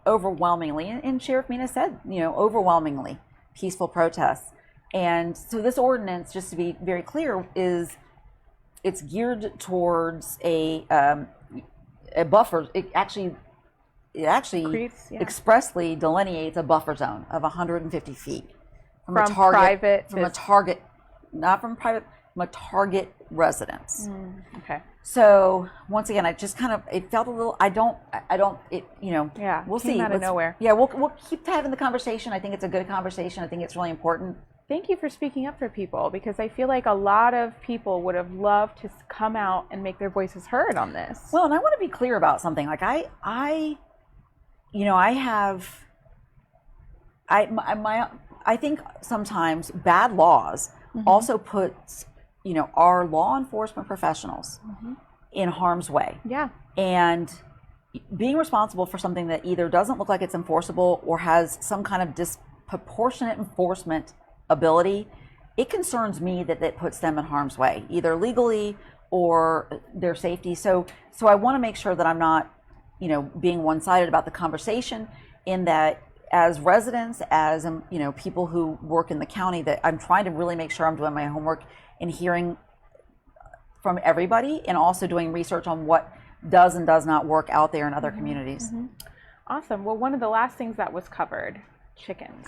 [SPEAKER 2] overwhelmingly, and Sheriff Mina said, overwhelmingly peaceful protests. And so this ordinance, just to be very clear, it's geared towards a buffer. It actually expressly delineates a buffer zone of 150 feet from a target residence.
[SPEAKER 1] Okay.
[SPEAKER 2] So once again, I just it felt a little. We'll see.
[SPEAKER 1] Out of nowhere.
[SPEAKER 2] Yeah, we'll keep having the conversation. I think it's a good conversation. I think it's really important.
[SPEAKER 1] Thank you for speaking up for people, because I feel like a lot of people would have loved to come out and make their voices heard on this.
[SPEAKER 2] Well, and I want to be clear about something. Like I think sometimes bad laws also puts, our law enforcement professionals in harm's way. Yeah. And being responsible for something that either doesn't look like it's enforceable or has some kind of disproportionate enforcement ability, it concerns me that it puts them in harm's way, either legally or their safety. So I want to make sure that I'm not, being one-sided about the conversation, in that as residents, as people who work in the county, that I'm trying to really make sure I'm doing my homework and hearing from everybody, and also doing research on what does and does not work out there in other communities.
[SPEAKER 1] Awesome. Well, one of the last things that was covered, chickens.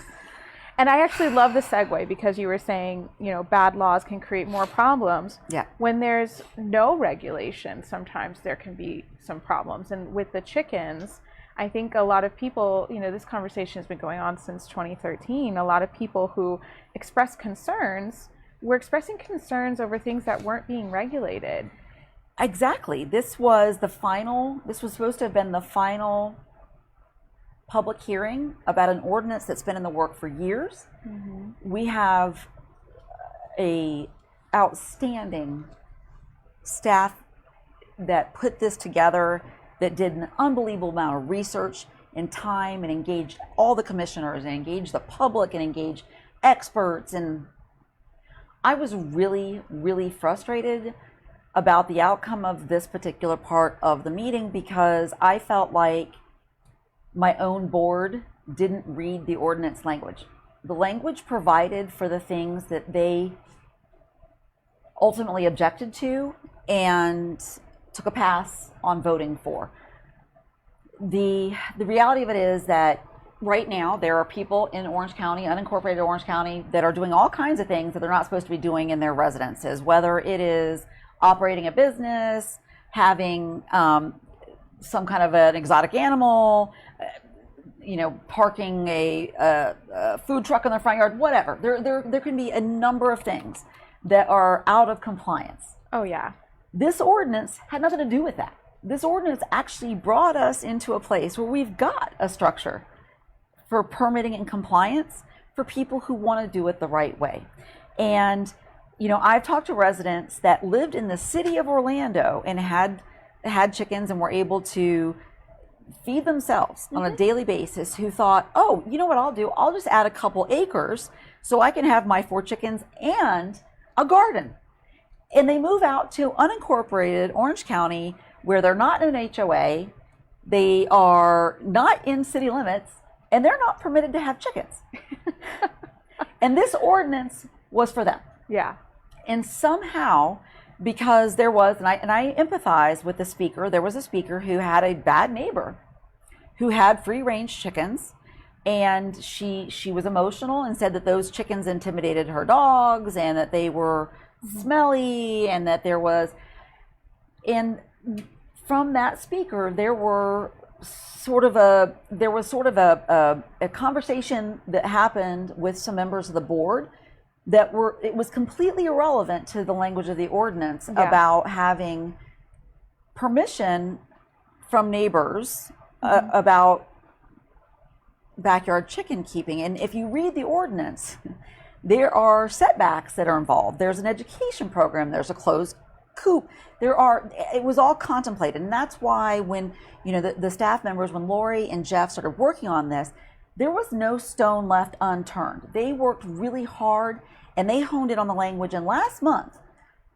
[SPEAKER 1] And I actually love the segue, because you were saying, bad laws can create more problems. Yeah. When there's no regulation, sometimes there can be some problems. And with the chickens, I think a lot of people, this conversation has been going on since 2013. A lot of people who express concerns were expressing concerns over things that weren't being regulated.
[SPEAKER 2] Exactly. This was supposed to have been the final public hearing about an ordinance that's been in the work for years. We have a outstanding staff that put this together, that did an unbelievable amount of research and time, and engaged all the commissioners, and engaged the public, and engaged experts. And I was really, really frustrated about the outcome of this particular part of the meeting, because I felt like my own board didn't read the ordinance language. The language provided for the things that they ultimately objected to and took a pass on voting for. The reality of it is that right now there are people in Orange County, unincorporated Orange County, that are doing all kinds of things that they're not supposed to be doing in their residences, whether it is operating a business, having some kind of an exotic animal, parking a food truck in their front yard, whatever. There can be a number of things that are out of compliance.
[SPEAKER 1] Oh, yeah.
[SPEAKER 2] This ordinance had nothing to do with that. This ordinance actually brought us into a place where we've got a structure for permitting and compliance for people who want to do it the right way. And, I've talked to residents that lived in the city of Orlando and had chickens and were able to feed themselves on a daily basis, who thought, oh, you know what I'll do? I'll just add a couple acres so I can have my 4 chickens and a garden. And they move out to unincorporated Orange County, where they're not in an HOA, they are not in city limits, and they're not permitted to have chickens. And this ordinance was for them.
[SPEAKER 1] Yeah.
[SPEAKER 2] And somehow, because there was, and I empathize with the speaker, there was a speaker who had a bad neighbor who had free-range chickens, and she was emotional and said that those chickens intimidated her dogs and that they were smelly, and that there was from that speaker there was sort of a conversation that happened with some members of the board it was completely irrelevant to the language of the ordinance about having permission from neighbors about backyard chicken keeping. And if you read the ordinance, there are setbacks that are involved. There's an education program. There's a closed coop. It was all contemplated. And that's why when, the staff members, when Lori and Jeff started working on this, there was no stone left unturned. They worked really hard and they honed in on the language. And last month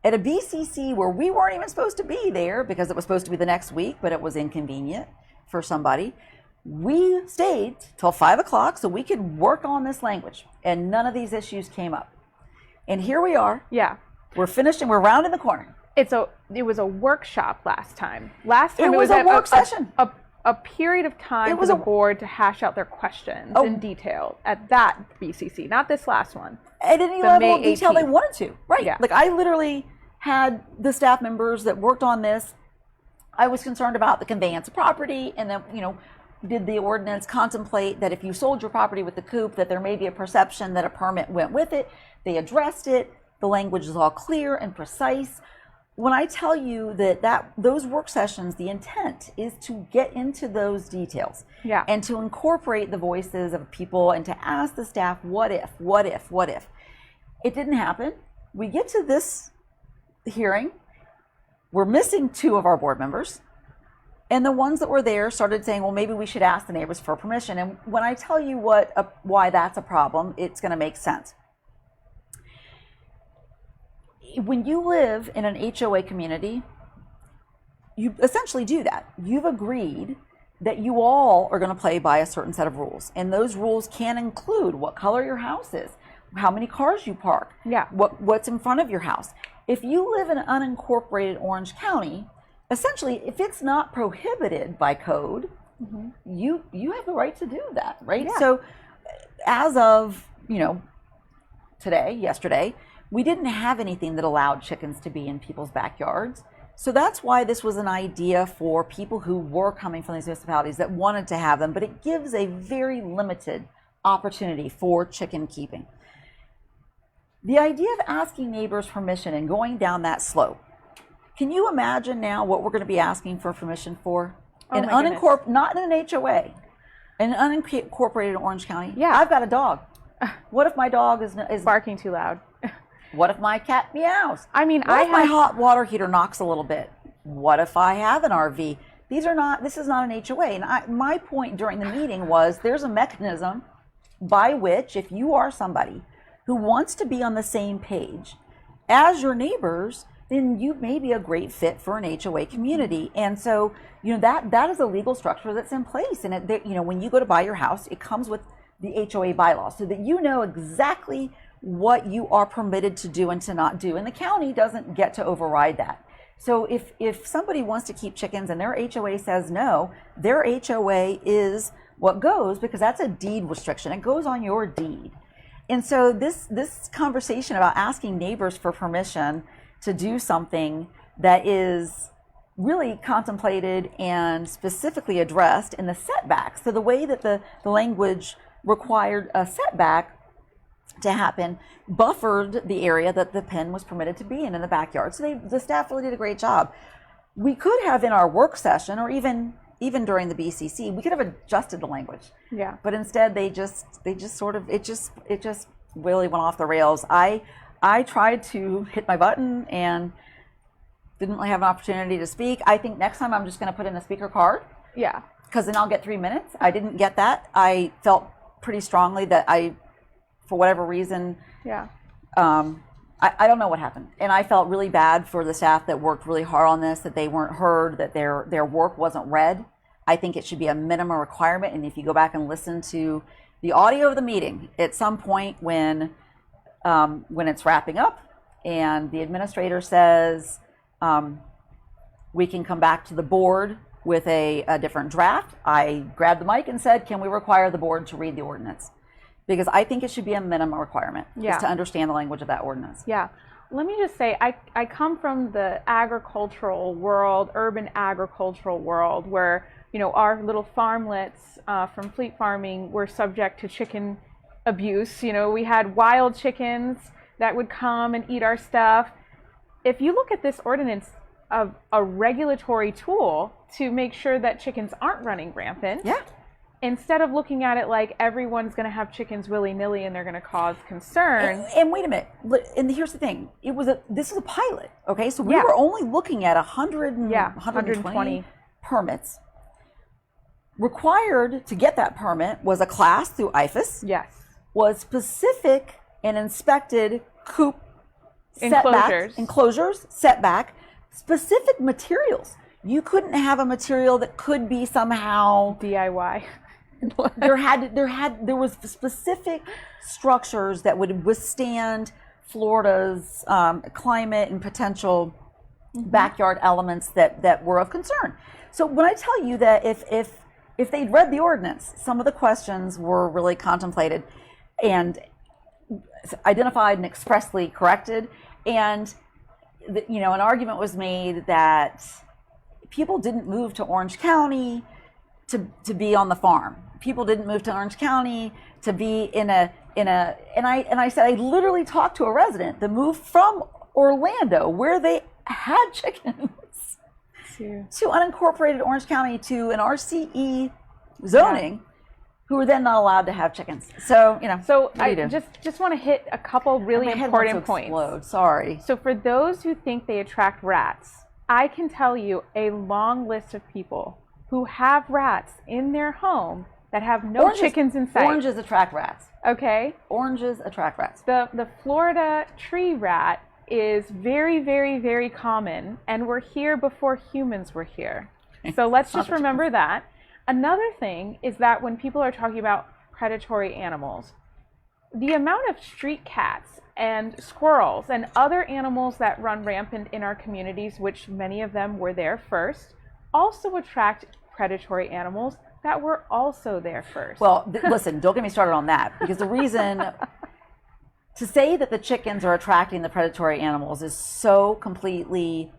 [SPEAKER 2] at a BCC where we weren't even supposed to be there because it was supposed to be the next week, but it was inconvenient for somebody, we stayed till 5 o'clock so we could work on this language, and none of these issues came up. And here we are.
[SPEAKER 1] Yeah.
[SPEAKER 2] We're finished and we're rounding the corner.
[SPEAKER 1] It was a workshop last time. It
[SPEAKER 2] was a work session.
[SPEAKER 1] A period of time for the board to hash out their questions in detail at that BCC, not this last one.
[SPEAKER 2] At any level of detail they wanted to. Right.
[SPEAKER 1] Yeah.
[SPEAKER 2] Like, I literally had the staff members that worked on this. I was concerned about the conveyance of property, and then, did the ordinance contemplate that if you sold your property with the coop, that there may be a perception that a permit went with it? They addressed it. The language is all clear and precise. When I tell you that those work sessions, the intent is to get into those details and to incorporate the voices of people and to ask the staff, what if? It didn't happen. We get to this hearing. We're missing 2 of our board members. And the ones that were there started saying, well, maybe we should ask the neighbors for permission. And when I tell you why that's a problem, it's going to make sense. When you live in an HOA community, you essentially do that. You've agreed that you all are going to play by a certain set of rules. And those rules can include what color your house is, how many cars you park, what's in front of your house. If you live in unincorporated Orange County, essentially, if it's not prohibited by code, you have the right to do that, right?
[SPEAKER 1] Yeah.
[SPEAKER 2] So as of, yesterday, we didn't have anything that allowed chickens to be in people's backyards. So that's why this was an idea for people who were coming from these municipalities that wanted to have them, but it gives a very limited opportunity for chicken keeping. The idea of asking neighbors permission and going down that slope, can you imagine now what we're going to be asking for permission for?
[SPEAKER 1] Oh,
[SPEAKER 2] Not in an HOA, in an unincorporated Orange County.
[SPEAKER 1] Yeah.
[SPEAKER 2] I've got a dog. What if my dog is
[SPEAKER 1] barking too loud?
[SPEAKER 2] What if my cat meows?
[SPEAKER 1] I mean,
[SPEAKER 2] what if my hot water heater knocks a little bit? What if I have an RV? This is not an HOA. And my point during the meeting was there's a mechanism by which, if you are somebody who wants to be on the same page as your neighbors, then you may be a great fit for an HOA community. And so, that is a legal structure that's in place. And when you go to buy your house, it comes with the HOA bylaws so that you know exactly what you are permitted to do and to not do, and the county doesn't get to override that. So if somebody wants to keep chickens and their HOA says no, their HOA is what goes, because that's a deed restriction. It goes on your deed. And so this conversation about asking neighbors for permission to do something that is really contemplated and specifically addressed in the setbacks. So the way that the language required a setback to happen buffered the area that the pen was permitted to be in the backyard. So the staff really did a great job. We could have in our work session, or even during the BCC, we could have adjusted the language.
[SPEAKER 1] Yeah.
[SPEAKER 2] But instead, they just sort of, it just really went off the rails. I tried to hit my button and didn't really have an opportunity to speak. I think next time I'm just going to put in a speaker card.
[SPEAKER 1] Yeah.
[SPEAKER 2] Because then I'll get 3 minutes. I didn't get that. I felt pretty strongly that for whatever reason,
[SPEAKER 1] yeah.
[SPEAKER 2] I don't know what happened. And I felt really bad for the staff that worked really hard on this, that they weren't heard, that their work wasn't read. I think it should be a minimum requirement. And if you go back and listen to the audio of the meeting, at some point when it's wrapping up and the administrator says, we can come back to the board with a different draft, I grabbed the mic and said, can we require the board to read the ordinance? Because I think it should be a minimum requirement, is to understand the language of that ordinance.
[SPEAKER 1] Yeah. Let me just say, I come from the agricultural world, urban agricultural world, where, you know, our little farmlets from fleet farming were subject to chicken abuse. You know, we had wild chickens that would come and eat our stuff. If you look at this ordinance of a regulatory tool to make sure that chickens aren't running rampant,
[SPEAKER 2] yeah.
[SPEAKER 1] Instead of looking at it like everyone's going to have chickens willy-nilly and they're going to cause concern.
[SPEAKER 2] And wait a minute. And here's the thing. This is a pilot, okay? So we were only looking at 120 permits. Required to get that permit was a class through IFAS.
[SPEAKER 1] Yes.
[SPEAKER 2] Was specific and inspected coop enclosures, setback, specific materials. You couldn't have a material that could be somehow
[SPEAKER 1] DIY.
[SPEAKER 2] there was specific structures that would withstand Florida's climate and potential backyard elements that were of concern. So when I tell you that if they'd read the ordinance, some of the questions were really contemplated and identified and expressly corrected, and an argument was made that people didn't move to Orange County to be on the farm. People didn't move to Orange County to be and I said, I literally talked to a resident that moved from Orlando, where they had chickens, to unincorporated Orange County to an RCE zoning, who were then not allowed to have chickens. So,
[SPEAKER 1] So I just want to hit a couple really important points.
[SPEAKER 2] Sorry.
[SPEAKER 1] So for those who think they attract rats, I can tell you a long list of people who have rats in their home that have no chickens in sight.
[SPEAKER 2] Oranges attract rats.
[SPEAKER 1] Okay?
[SPEAKER 2] Oranges attract rats.
[SPEAKER 1] The Florida tree rat is very, very, very common, and we're here before humans were here. So let's just remember that. Another thing is that when people are talking about predatory animals, the amount of street cats and squirrels and other animals that run rampant in our communities, which many of them were there first, also attract predatory animals that were also there first.
[SPEAKER 2] Well, listen, don't get me started on that, because the reason to say that the chickens are attracting the predatory animals is so completely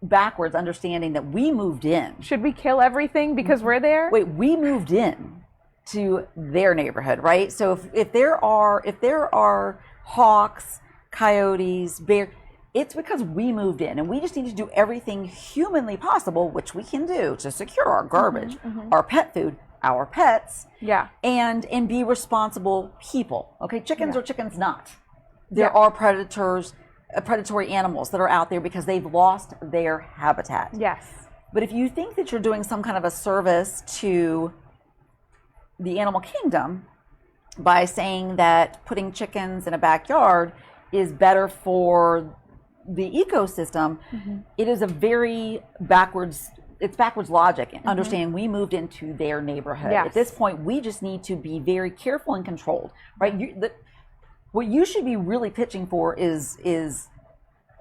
[SPEAKER 2] backwards, understanding that we moved in.
[SPEAKER 1] Should we kill everything because we're there?
[SPEAKER 2] Wait, we moved in to their neighborhood, right? So if there are hawks, coyotes, bears, it's because we moved in, and we just need to do everything humanly possible, which we can do, to secure our garbage, our pet food, our pets, and be responsible people. Okay, chickens or chickens not. There are predatory animals that are out there because they've lost their habitat.
[SPEAKER 1] Yes.
[SPEAKER 2] But if you think that you're doing some kind of a service to the animal kingdom by saying that putting chickens in a backyard is better for the ecosystem, it is a very backwards logic. Understanding we moved into their neighborhood. At this point, we just need to be very careful and controlled, right? what you should be really pitching for is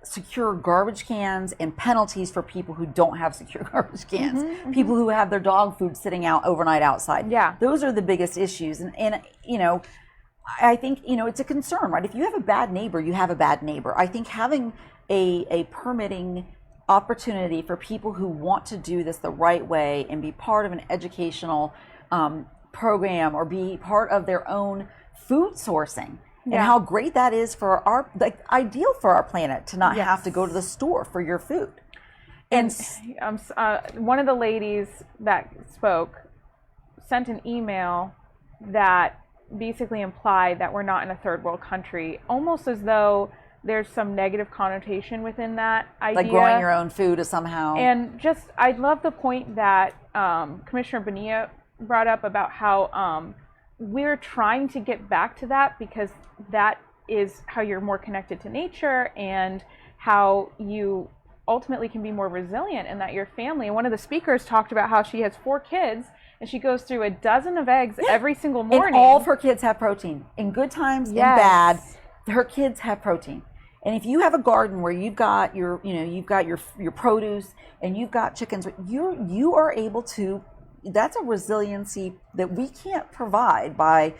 [SPEAKER 2] secure garbage cans and penalties for people who don't have secure garbage cans, people who have their dog food sitting out overnight outside.
[SPEAKER 1] Yeah.
[SPEAKER 2] Those are the biggest issues. And you know, I think, you know, it's a concern, right? If you have a bad neighbor, you have a bad neighbor. I think having a permitting opportunity for people who want to do this the right way and be part of an educational program or be part of their own food sourcing, and how great that is for our, like, ideal for our planet to not have to go to the store for your food. And
[SPEAKER 1] one of the ladies that spoke sent an email that basically implied that we're not in a third world country, almost as though there's some negative connotation within that idea.
[SPEAKER 2] Like growing your own food is somehow.
[SPEAKER 1] And just, I love the point that Commissioner Bonilla brought up about how we're trying to get back to that, because that is how you're more connected to nature and how you ultimately can be more resilient, and that your family, and one of the speakers talked about how she has 4 kids and she goes through a dozen of eggs every single morning.
[SPEAKER 2] And all of her kids have protein. In good times and bad, her kids have protein. And if you have a garden where you've got your, you know, you've got your produce and you've got chickens, you are able to, that's a resiliency that we can't provide by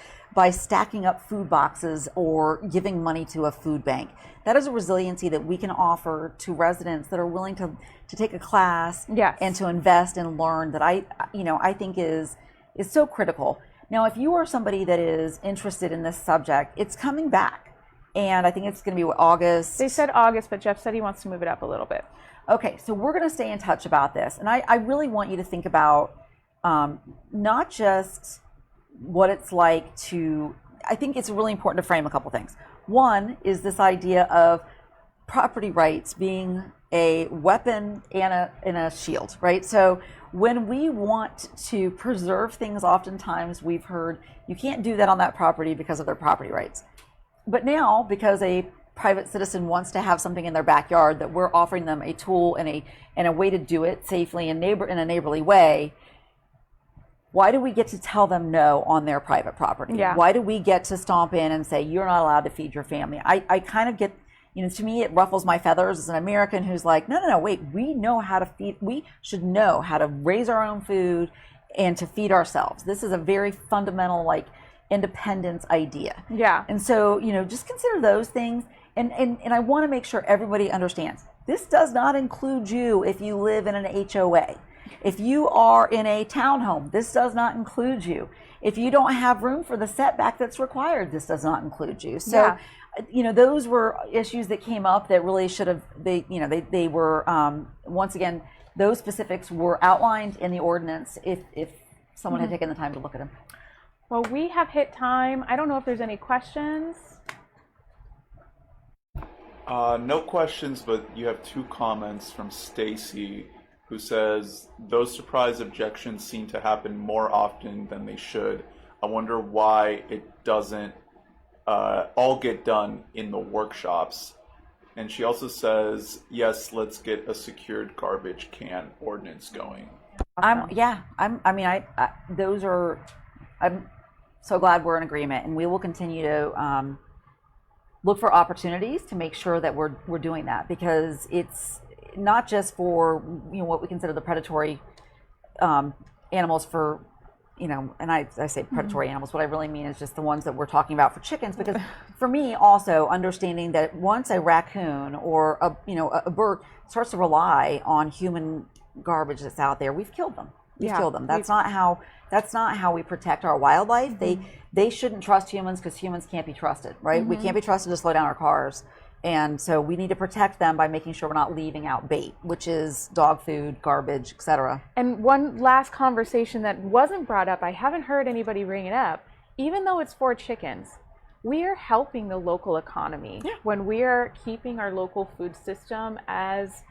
[SPEAKER 2] stacking up food boxes or giving money to a food bank. That is a resiliency that we can offer to residents that are willing to take a class and to invest and learn, that I think is so critical. Now, if you are somebody that is interested in this subject, it's coming back. And I think it's going to be August.
[SPEAKER 1] They said August, but Jeff said he wants to move it up a little bit.
[SPEAKER 2] Okay, so we're going to stay in touch about this. And I really want you to think about not just what it's like to, I think it's really important to frame a couple things. One is this idea of property rights being a weapon and a shield, right? So when we want to preserve things, oftentimes we've heard you can't do that on that property because of their property rights. But now, because a private citizen wants to have something in their backyard, that we're offering them a tool and a way to do it safely and in a neighborly way, why do we get to tell them no on their private property?
[SPEAKER 1] Yeah.
[SPEAKER 2] Why do we get to stomp in and say, you're not allowed to feed your family? I kind of get, you know, to me, it ruffles my feathers as an American who's like, no, wait, we know how to feed, we should know how to raise our own food and to feed ourselves. This is a very fundamental, like, independence idea.
[SPEAKER 1] Yeah.
[SPEAKER 2] And so, you know, just consider those things. And I want to make sure everybody understands, this does not include you if you live in an HOA. If you are in a townhome, this does not include you. If you don't have room for the setback that's required, this does not include you. So, you know, those were issues that came up that really should have, they were, once again, those specifics were outlined in the ordinance if someone had taken the time to look at them.
[SPEAKER 1] Well, we have hit time. I don't know if there's any questions.
[SPEAKER 3] No questions, but you have 2 comments from Stacy, who says, those surprise objections seem to happen more often than they should. I wonder why it doesn't all get done in the workshops. And she also says, yes, let's get a secured garbage can ordinance going.
[SPEAKER 2] I'm so glad we're in agreement, and we will continue to look for opportunities to make sure that we're doing that, because it's not just for, you know, what we consider the predatory animals for, you know, and I say predatory animals, what I really mean is just the ones that we're talking about for chickens, because for me also understanding that once a raccoon or a bird starts to rely on human garbage that's out there, we've killed them. We've killed them. That's not how we protect our wildlife. They shouldn't trust humans, because humans can't be trusted, right? We can't be trusted to slow down our cars. And so we need to protect them by making sure we're not leaving out bait, which is dog food, garbage, etc.
[SPEAKER 1] And one last conversation that wasn't brought up, I haven't heard anybody bring it up, even though it's for chickens, we are helping the local economy when we are keeping our local food system as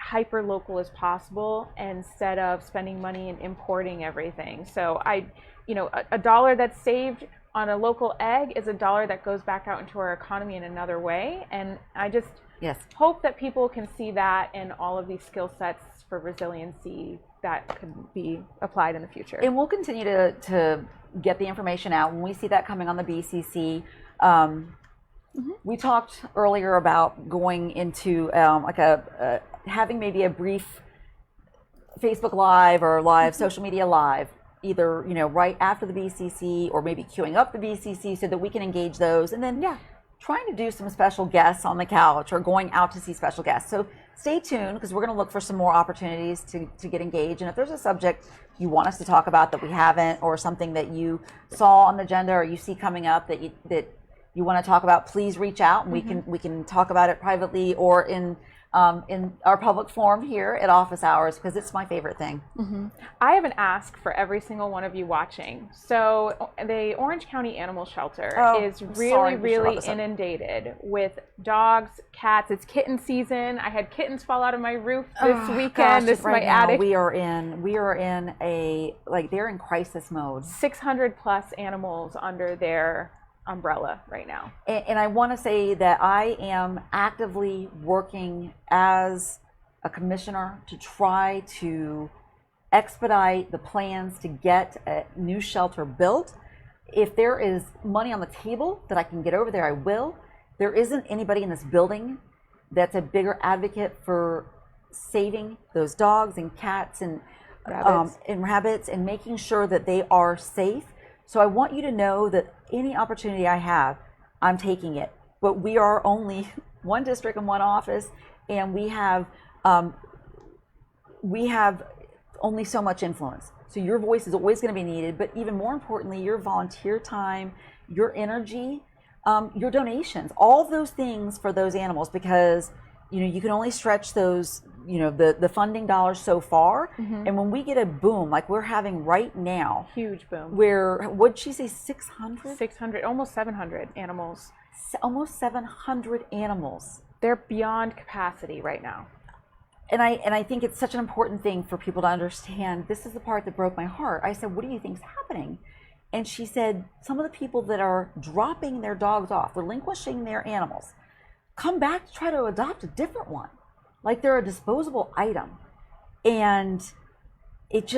[SPEAKER 1] hyper local as possible, instead of spending money and importing everything. So a dollar that's saved on a local egg is a dollar that goes back out into our economy in another way. And I just hope that people can see that in all of these skill sets for resiliency that could be applied in the future.
[SPEAKER 2] And we'll continue to get the information out when we see that coming on the BCC. We talked earlier about going into like having maybe a brief Facebook Live or live social media live, either right after the BCC or maybe queuing up the BCC so that we can engage those, and then trying to do some special guests on the couch or going out to see special guests. So stay tuned, because we're going to look for some more opportunities to get engaged. And if there's a subject you want us to talk about that we haven't, or something that you saw on the agenda or you see coming up that you want to talk about, please reach out, and we can talk about it privately or in our public forum here at office hours, because it's my favorite thing.
[SPEAKER 1] I have an ask for every single one of you watching. So the Orange County Animal Shelter is really inundated with dogs, cats. It's kitten season. I had kittens fall out of my roof this weekend. This is my attic.
[SPEAKER 2] We are in a, like, they're in crisis mode.
[SPEAKER 1] 600 plus animals under their umbrella right now.
[SPEAKER 2] And I want to say that I am actively working as a commissioner to try to expedite the plans to get a new shelter built. If there is money on the table that I can get over there, I will. There isn't anybody in this building that's a bigger advocate for saving those dogs and cats and rabbits and making sure that they are safe. So I want you to know that any opportunity I have, I'm taking it. But we are only one district and one office, and we have only so much influence. So your voice is always going to be needed, but even more importantly, your volunteer time, your energy, your donations, all of those things for those animals, because you can only stretch those, the funding dollars so far. And when we get a boom like we're having right now,
[SPEAKER 1] huge boom,
[SPEAKER 2] where, what'd she say, 600,
[SPEAKER 1] almost 700 animals,
[SPEAKER 2] almost 700 animals.
[SPEAKER 1] They're beyond capacity right now.
[SPEAKER 2] And I think it's such an important thing for people to understand. This is the part that broke my heart. I said, what do you think is happening? And she said, some of the people that are dropping their dogs off, relinquishing their animals, come back to try to adopt a different one, like they're a disposable item. And it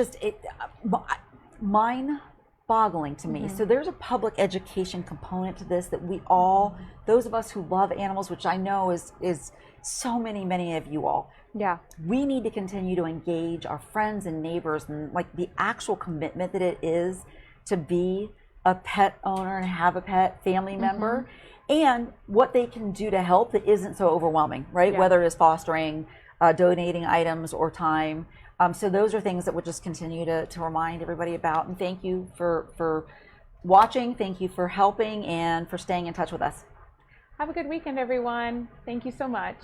[SPEAKER 2] mind-boggling to me. So there's a public education component to this that we all, those of us who love animals, which I know is so many of you all, we need to continue to engage our friends and neighbors, and like the actual commitment that it is to be a pet owner and have a pet family member, and what they can do to help that isn't so overwhelming, right? Whether it's fostering, donating items, or time. So those are things that we'll just continue to remind everybody about. And thank you for watching. Thank you for helping and for staying in touch with us.
[SPEAKER 1] Have a good weekend, everyone. Thank you so much.